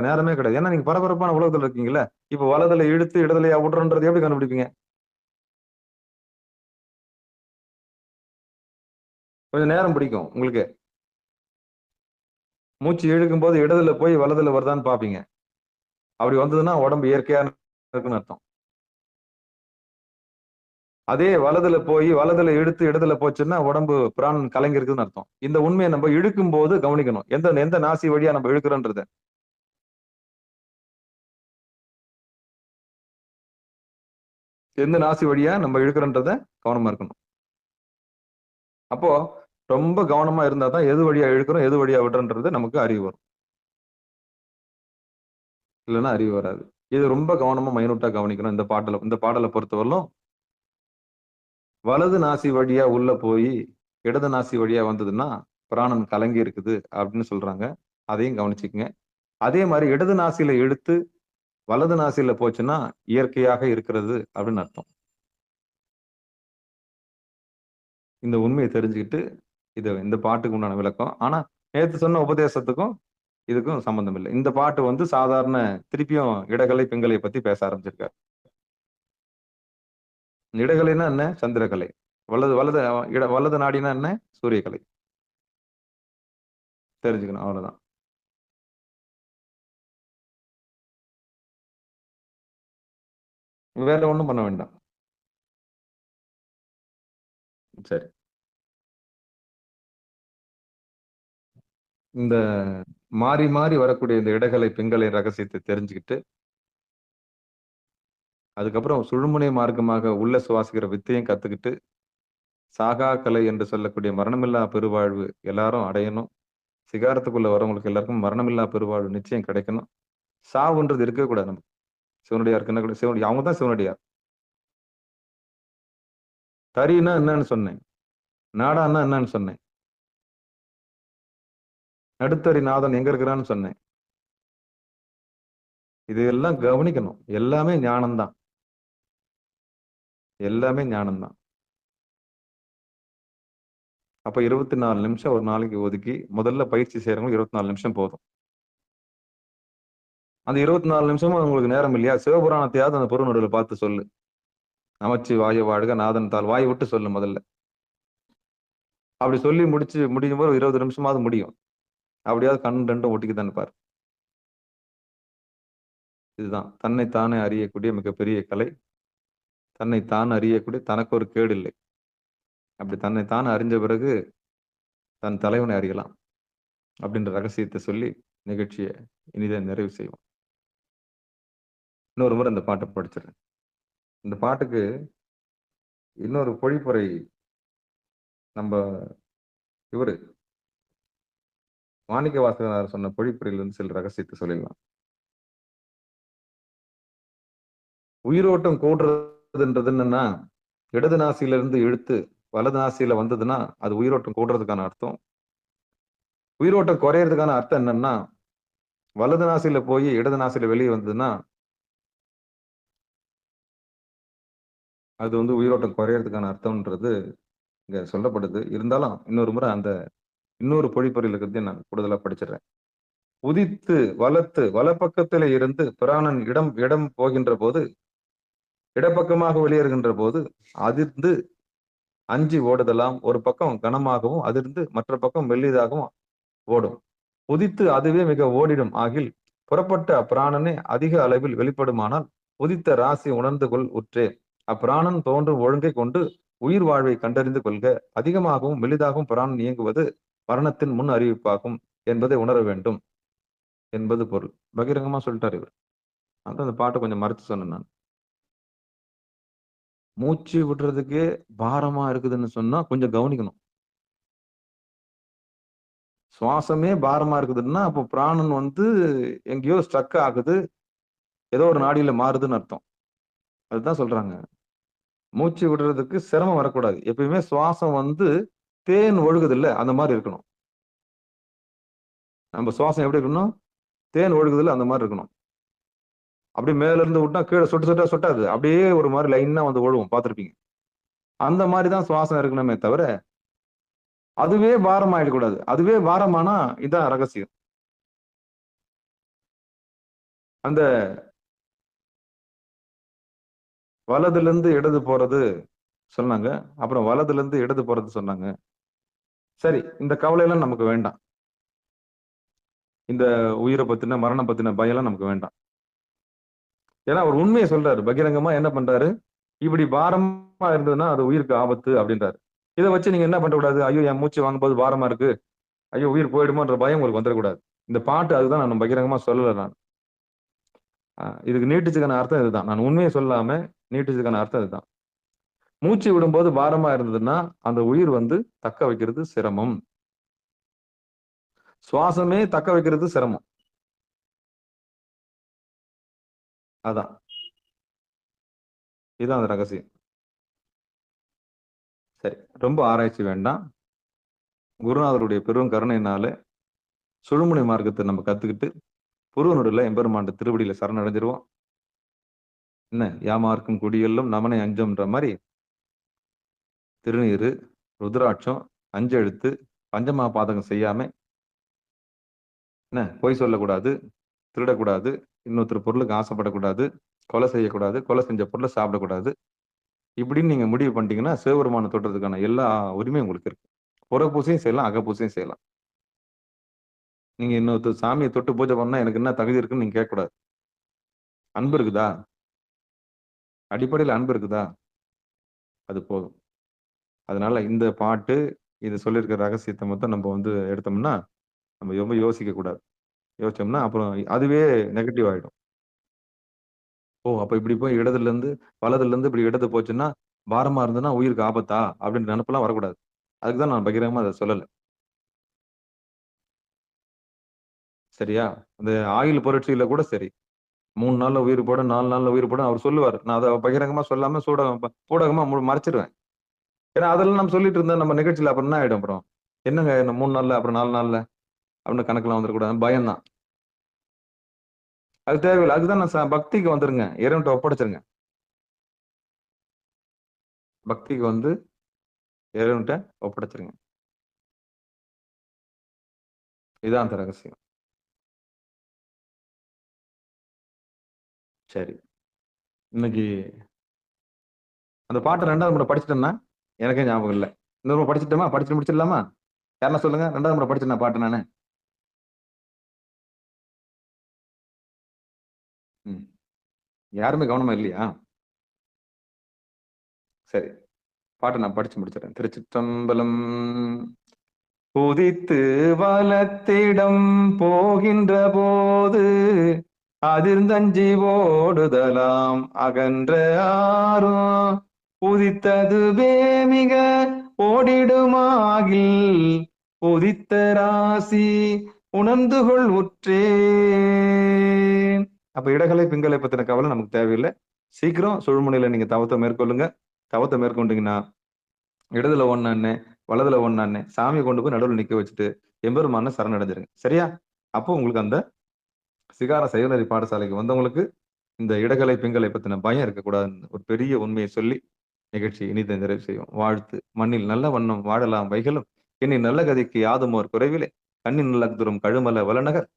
நேரமே கிடையாது. ஏன்னா நீங்க பரபரப்பான உலகத்துல இருக்கீங்கல்ல. இப்ப வலதுல இழுத்து இடதுலையா விடுறன்றது எப்படி கண்டுபிடிப்பீங்க? கொஞ்சம் நேரம் பிடிக்கும் உங்களுக்கு. மூச்சு இழுக்கும் போது இடதுல போய் வலதுல வருதான்னு பாப்பீங்க. அப்படி வந்ததுன்னா உடம்பு இயற்கையா இருக்குன்னு அர்த்தம். அதே வலதுல போய் வலதுல இழுத்து இடதுல போச்சுன்னா உடம்பு பிராணன் கலங்கி இருக்குன்னு அர்த்தம். இந்த உண்மையை நம்ம இழுக்கும் போது கவனிக்கணும், எந்த நாசி வழியா நம்ம இழுக்கிறோன்றத. எந்த நாசி வழியா நம்ம இழுக்கிறோன்றத கவனமா இருக்கணும். அப்போ ரொம்ப கவனமா இருந்தா தான் எது வழியா இழுக்கிறோம் எது வழியா விடுறன்றது நமக்கு அறிவு வரும், இல்லைன்னா அறிவு வராது. இது ரொம்ப கவனமா மைனூட்டா கவனிக்கணும். இந்த பாடலை பொறுத்தவரையிலும் வலது நாசி வழியா உள்ள போய் இடது நாசி வழியா வந்ததுன்னா பிராணன் கலங்கி இருக்குது அப்படின்னு சொல்றாங்க. அதையும் கவனிச்சுக்கங்க. அதே மாதிரி இடது நாசியில இழுத்து வலது நாசியில போச்சுன்னா இயற்கையாக இருக்கிறது அப்படின்னு அர்த்தம். இந்த உண்மையை தெரிஞ்சுக்கிட்டு இந்த பாட்டுக்கு உண்டான விளக்கம். ஆனா நேற்று சொன்ன உபதேசத்துக்கும் இதுக்கும் சம்பந்தம் இல்லை. இந்த பாட்டு சாதாரண திருப்பியும் இடகலை பெண்களை பத்தி பேச ஆரம்பிச்சிருக்காரு. இடகலைன்னா என்ன? சந்திரகலை. வலது வலது வலது நாடினா என்ன? சூரியகலை. தெரிஞ்சுக்கணும், அவ்வளவுதான். வேற ஒண்ணும் பண்ண வேண்டாம். சரி. இந்த மாறி மாறி வரக்கூடிய இந்த இடகலை பிங்கலை ரகசியத்தை தெரிஞ்சுக்கிட்டு, அதுக்கப்புறம் சுழுமுனை மார்க்கமாக உள்ள சுவாசிக்கிற வித்தையும் கத்துக்கிட்டு, சாகா கலை என்று சொல்லக்கூடிய மரணமில்லா பெருவாழ்வு எல்லாரும் அடையணும். சிகாரத்துக்குள்ள வரவங்களுக்கு எல்லாருக்கும் மரணமில்லா பெருவாழ்வு நிச்சயம் கிடைக்கணும். சாவுன்றது இருக்கவே கூடாது நமக்கு. சிவனடியாருக்கு என்ன கூட சிவனடி அவங்க தான் சிவனடியார். தறின்னா என்னன்னு சொன்னேன். நாடான்னா என்னன்னு சொன்னேன். நடுத்தறி நாதன் எங்க இருக்கிறான்னு சொன்னேன். இதெல்லாம் கவனிக்கணும். எல்லாமே ஞானம்தான். எல்லாமே ஞானம்தான். அப்ப 24 நிமிஷம் ஒரு நாளைக்கு ஒதுக்கி முதல்ல பயிற்சி செய்யறவங்க 24 நிமிஷம் போதும். அந்த 24 நிமிஷமும் உங்களுக்கு நேரம் இல்லையா? சிவபுராணத்தையாவது அந்த பொருநடுவில் பார்த்து சொல்லு. நமச்சி வாய வாழ்க நாதன் தாள் வாய் விட்டு சொல்லு முதல்ல. அப்படி சொல்லி முடியும் போது 20 நிமிஷமாவது முடியும். அப்படியாவது கண் ரெண்டும் ஒட்டிக்குதான் பாரு. இதுதான் தன்னை தானே அறியக்கூடிய மிகப்பெரிய கலை. தன்னை தான் அறியக்கூடிய தனக்கு ஒரு கேடு இல்லை. அப்படி தன்னை தான் அறிஞ்ச பிறகு தன் தலைவனை அறியலாம் அப்படின்ற ரகசியத்தை சொல்லி நிகழ்ச்சியை இனிதை நிறைவு செய்வோம். இன்னொரு முறை இந்த பாட்டை படிச்சிடறேன். இந்த பாட்டுக்கு இன்னொரு பொழிப்புரை நம்ம இவரு மாணிக்க வாசகனார் சொன்ன பொழிப்புரையிலிருந்து சில ரகசியத்தை சொல்லிடலாம். உயிரோட்டம் கூடுறதுன்றது என்னன்னா, இடது நாசியிலிருந்து இழுத்து வலது நாசியில வந்ததுன்னா அது உயிரோட்டம் கூடுறதுக்கான அர்த்தம். உயிரோட்டம் குறையறதுக்கான அர்த்தம் என்னன்னா, வலது நாசியில போய் இடது நாசியில வெளியே வந்ததுன்னா அது உயிரோட்டம் குறையறதுக்கான அர்த்தம்ன்றது இங்க சொல்லப்படுது. இருந்தாலும் இன்னொரு முறை அந்த இன்னொரு பொழிப்புரையில் இருக்கிறதையும் நான் கூடுதலா படிச்சிடுறேன். உதித்து வலத்து வலப்பக்கத்திலே இருந்து பிராணன் இடம் போகின்ற போது, இடப்பக்கமாக வெளியேறுகின்ற போது அதிர்ந்து அஞ்சி ஓடுதலாம். ஒரு பக்கம் கனமாகவும் அதிர்ந்து மற்ற பக்கம் மெல்லிதாகவும் ஓடும். உதித்து அதுவே மிக ஓடிடும் ஆகில் புறப்பட்ட அப்பிராணனே அதிக அளவில் வெளிப்படுமானால் உதித்த ராசி உணர்ந்து கொள் உற்றே. அப்பிராணன் தோன்றும் ஒழுங்கை கொண்டு உயிர் வாழ்வை கண்டறிந்து கொள்க. அதிகமாகவும் மெலிதாகவும் பிராணன் இயங்குவது மரணத்தின் முன் அறிவிப்பாகும் என்பதை உணர வேண்டும் என்பது பொருள். பகிரங்கமா சொல்லிட்டார் இவர். அந்த பாட்டை கொஞ்சம் மறைச்சு சொன்னேன் நான். மூச்சு விடுறதுக்கே பாரமா இருக்குதுன்னு சொன்னா கொஞ்சம் கவனிக்கணும். சுவாசமே பாரமா இருக்குதுன்னா அப்போ பிராணன் எங்கேயோ ஸ்ட்ரக் ஆகுது, ஏதோ ஒரு நாடியில மாறுதுன்னு அர்த்தம். அதுதான் சொல்றாங்க. மூச்சு விடுறதுக்கு சிரமம் வரக்கூடாது. எப்பயுமே சுவாசம் தேன் ஒழுகுது இல்ல, அந்த மாதிரி இருக்கணும். நம்ம சுவாசம் எப்படி இருக்கணும்? தேன் ஒழுகுது இல்ல, அந்த மாதிரி இருக்கணும். அப்படியே மேல இருந்து விட்டா கீழே சொட்டு சொட்டாது. அப்படியே ஒரு மாதிரி லைனா ஒழுவும், பார்த்திருப்பீங்க. அந்த மாதிரிதான் சுவாசம் இருக்கணுமே தவிர அதுவே பாரம் ஆயிடக்கூடாது. அதுவே பாரமானா இதான் ரகசியம். அந்த வலதுல இருந்து இடது போறது சொன்னாங்க, அப்புறம் வலதுல இருந்து இடது போறது சொன்னாங்க. சரி, இந்த கவலை எல்லாம் நமக்கு வேண்டாம். இந்த உயிரை பத்தின மரணம் பத்தின பயம் எல்லாம் நமக்கு வேண்டாம். ஏன்னா அவர் உண்மையை சொல்றாரு. பகிரங்கமா என்ன பண்றாரு? இப்படி பாரமா இருந்ததுன்னா அது உயிருக்கு ஆபத்து அப்படின்றாரு. இதை வச்சு நீங்க என்ன பண்ணக்கூடாது? ஐயோ, என் மூச்சு வாங்கும்போது பாரமா இருக்கு, ஐயோ உயிர் போயிடுமோன்ற பயம் உங்களுக்கு வந்துடக்கூடாது. இந்த பாட்டு அதுதான் நான் பகிரங்கமா சொல்லல. நான் இதுக்கு நீட்டுச்சுக்கான அர்த்தம் இதுதான். நான் உண்மையை சொல்லாம நீட்டுச்சுக்கான அர்த்தம் இதுதான். மூச்சு விடும்போது பாரமா இருந்ததுன்னா அந்த உயிர் தக்க வைக்கிறது சிரமம். சுவாசமே தக்க வைக்கிறது சிரமம். அதான் இதுதான் அந்த ரகசியம். சரி, ரொம்ப ஆராய்ச்சி வேண்டாம். குருநாதருடைய பெரும் கருணையினால சுழுமுனை மார்க்கத்தை நம்ம கத்துக்கிட்டு புருவனுடைய எம்பெருமாண்ட திருவடியில சரணடைஞ்சிருவோம். என்ன யாமார்க்கும் குடியெல்லும் நமனை அஞ்சம்ன்ற மாதிரி திருநீரு, ருத்ராட்சம், அஞ்செழுத்து, பஞ்சமா பாதகம் செய்யாம என்ன பொய் சொல்லக்கூடாது, திருடக்கூடாது, இன்னொருத்தர் பொருளுக்கு ஆசைப்படக்கூடாது, கொலை செய்யக்கூடாது, கொலை செஞ்ச பொருளை சாப்பிடக்கூடாது. இப்படின்னு நீங்க முடிவு பண்ணிட்டீங்கன்னா சிவபெருமானை தொட்டுறதுக்கான எல்லா உரிமையும் உங்களுக்கு இருக்கு. புற பூசையும் செய்யலாம், அக பூசையும் செய்யலாம். நீங்க இன்னொருத்தர் சாமியை தொட்டு பூஜை பண்ணா எனக்கு என்ன தகுதி இருக்குன்னு நீங்க கேட்கக்கூடாது. அன்பு இருக்குதா? அடிப்படையில் அன்பு இருக்குதா? அது போதும். அதனால இந்த பாட்டு இது சொல்லியிருக்கிற ரகசியத்தை மொத்தம் நம்ம வந்து எடுத்தோம்னா நம்ம ரொம்ப யோசிக்க கூடாது. யோசிச்சோம்னா அப்புறம் அதுவே நெகட்டிவ் ஆயிடும். ஓ! அப்ப இப்படி போய் இடதுல இருந்து வலதுல இருந்து இப்படி இடது போச்சுன்னா, பாரமா இருந்ததுன்னா உயிருக்கு ஆபத்தா? அப்படின்ற நெனப்பெல்லாம் வரக்கூடாது. அதுக்கு தான் நான் பகிரங்கமா அத சொல்லல. சரியா? அந்த ஆயுள் புரட்சியில கூட சரி. 3 நாள்ல உயிர் போட, 4 நாள்ல உயிர் போட அவர் சொல்லுவாரு. நான் அத பகிரங்கமா சொல்லாம ஊடகமா மறைச்சிருவேன். ஏன்னா அதெல்லாம் நம்ம சொல்லிட்டு இருந்தா நம்ம நிகழ்ச்சியில அப்புறம் என்ன ஆயிடும் அப்புறம்? என்னங்க இந்த 3 நாள்ல, அப்புறம் 4 நாள்ல அப்படின்னு கணக்கெல்லாம் வந்துரக்கூடாது. பயம் தான். அது தேவையில்ல. அதுக்கு தான் நான் பக்திக்கு வந்துருங்க. இறைவன்ட்ட ஒப்படைச்சிருங்க. பக்திக்கு வந்து இறைவன்ட்ட ஒப்படைச்சிருங்க. இதான் அந்த ரகசியம். சரி. இன்னைக்கு அந்த பாட்ட 2வது முறை படிச்சுட்டேன்னா, எனக்கே ஞாபகம் இல்ல. இன்னொரு முறை படிச்சுட்டோமா? படிச்சுட்டு முடிச்சிடலாமா? யாருன்னா சொல்லுங்க. 2வது முறை படிச்சேனா பாட்ட நானு? ம். யாருமே கவனமா இல்லையா? சரி. பாட்ட நான் படிச்சு முடிச்சுடுறேன். திருச்சிற்றம்பலம். குதித்து வலத்திடம் போகின்ற போது அதிர்ந்தஞ்சி ஓடுதலாம் அகன்ற ஆரும் உதித்ததுவே மிக ஓடிடுமாகில் உதித்த ராசி உணர்ந்து கொள் உற்றேன். அப்ப இடகலை பிங்களை பத்தின கவலை நமக்கு தேவையில்லை. சீக்கிரம் சுழுமுனையில நீங்க தவத்தை மேற்கொள்ளுங்க. தவத்தை மேற்கொண்டீங்கன்னா இடதுல ஒண்ணு வலதுல ஒண்ணு சாமியை கொண்டு போய் நடுவுல நிக்க வச்சுட்டு எம்பெருமான சரணடைஞ்சிருங்க. சரியா? அப்போ உங்களுக்கு அந்த சிகார சைவநெறி பாடசாலைக்கு வந்தவங்களுக்கு இந்த இடகலை பிங்களை பத்தின பயம் இருக்கக்கூடாதுன்னு ஒரு பெரிய உண்மையை சொல்லி நிகழ்ச்சி இனிதை நிறைவு செய்யும். வாழ்த்து. மண்ணில் நல்ல வண்ணம் வாழலாம் வைகளும் எண்ணின் நல்ல கதிக்கு யாதுமோர் குறைவிலே கண்ணின் நல்லதுரும் கழுமல வளநகர்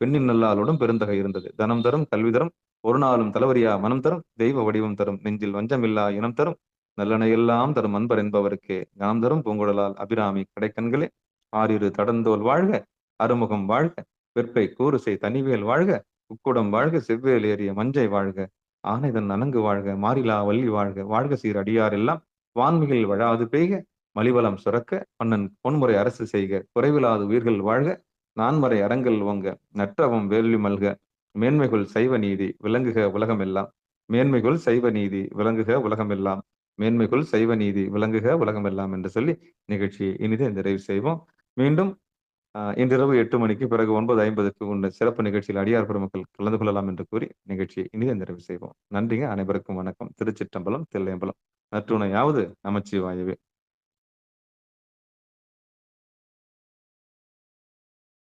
பெண்ணின் நல்லாளுடன் பெருந்தகை இருந்தது. தனம் தரும் கல்வி தரும் ஒரு நாளும் தலைவரியா மனம் தரும் தெய்வ வடிவம் தரும் நெஞ்சில் வஞ்சமில்லா இனம் தரும் நல்லனை எல்லாம் தரும் அன்பர் என்பவருக்கே கனம் தரும் பூங்குழலால் அபிராமி கடைக்கண்களே ஆறிரு தடந்தோல் வாழ்க அறுமுகம் வாழ்க வெற்பை கூறுசை தனிவேல் வாழ்க உக்குடம் வாழ்க செவ்வேல் ஏறிய மஞ்சை வாழ்க ஆனைதன் அணங்கு வாழ்க மாறிலா வள்ளி வாழ்க வாழ்க சீர் அடியார் எல்லாம் வான்மிகில் வழாது பெய்க மலிவளம் சுரக்க மன்னன் பொன்முறை அரசு செய்க குறைவிலாது உயிர்கள் வாழ்க நான்மறை அறங்கள் ஓங்க நற்றவம் வேள்வி மல்க மேன்மைகுள் சைவ நீதி விளங்குக உலகமெல்லாம் மேன்மைகுள் சைவ நீதி விளங்குக உலகமெல்லாம் மேன்மைகுள் சைவ நீதி விளங்குக உலகமெல்லாம் என்று சொல்லி நிகழ்ச்சியை இனிதே நிறைவு செய்வோம். மீண்டும் இன்றிரவு 8 மணிக்கு பிறகு 9:50க்கு உள்ள சிறப்பு நிகழ்ச்சியில் அடியார் பெருமக்கள் கலந்து கொள்ளலாம் என்று கூறி நிகழ்ச்சியை இனிதே நிறைவு செய்வோம். நன்றிங்க. அனைவருக்கும் வணக்கம். திருச்சிற்றம்பலம், தில்லையம்பலம். நற்றுணையாவது நமச்சிவாயவே.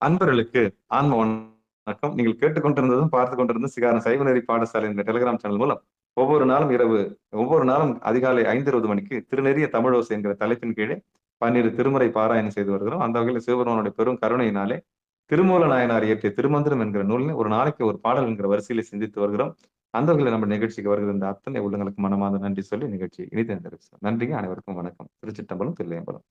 அன்பர்களுக்கு ஆன்ம வணக்கம். நீங்கள் கேட்டுக்கொண்டிருந்ததும் பார்த்து கொண்டிருந்த சிகாரம் சைவநெறி பாடசாலை என்ற டெலிகிராம் சேனல் மூலம் ஒவ்வொரு நாளும் அதிகாலை 5:20 மணிக்கு திருநெறிய தமிழோசை என்கிற தலைப்பின் கீழே 12 திருமுறை பாராயணம் செய்து வருகிறோம். அந்த வகையில் சிவபெருமானுடைய பெரும் கருணையினாலே திருமூல நாயனார் இயற்றிய திருமந்திரம் என்கிற நூலில் ஒரு நாளைக்கு ஒரு பாடல் என்கிற வரிசையில சிந்தித்து வருகிறோம். அந்த வகையில் நம்ம நிகழ்ச்சிக்கு வருகிற இந்த அத்தனை உள்ளங்களுக்கு மனமார்ந்த நன்றி சொல்லி நிகழ்ச்சி இனிதே நிறைவு செய்வோம். நன்றிங்க. அனைவருக்கும் வணக்கம். திருச்சிற்றம்பலம், தில்லையம்பலம்.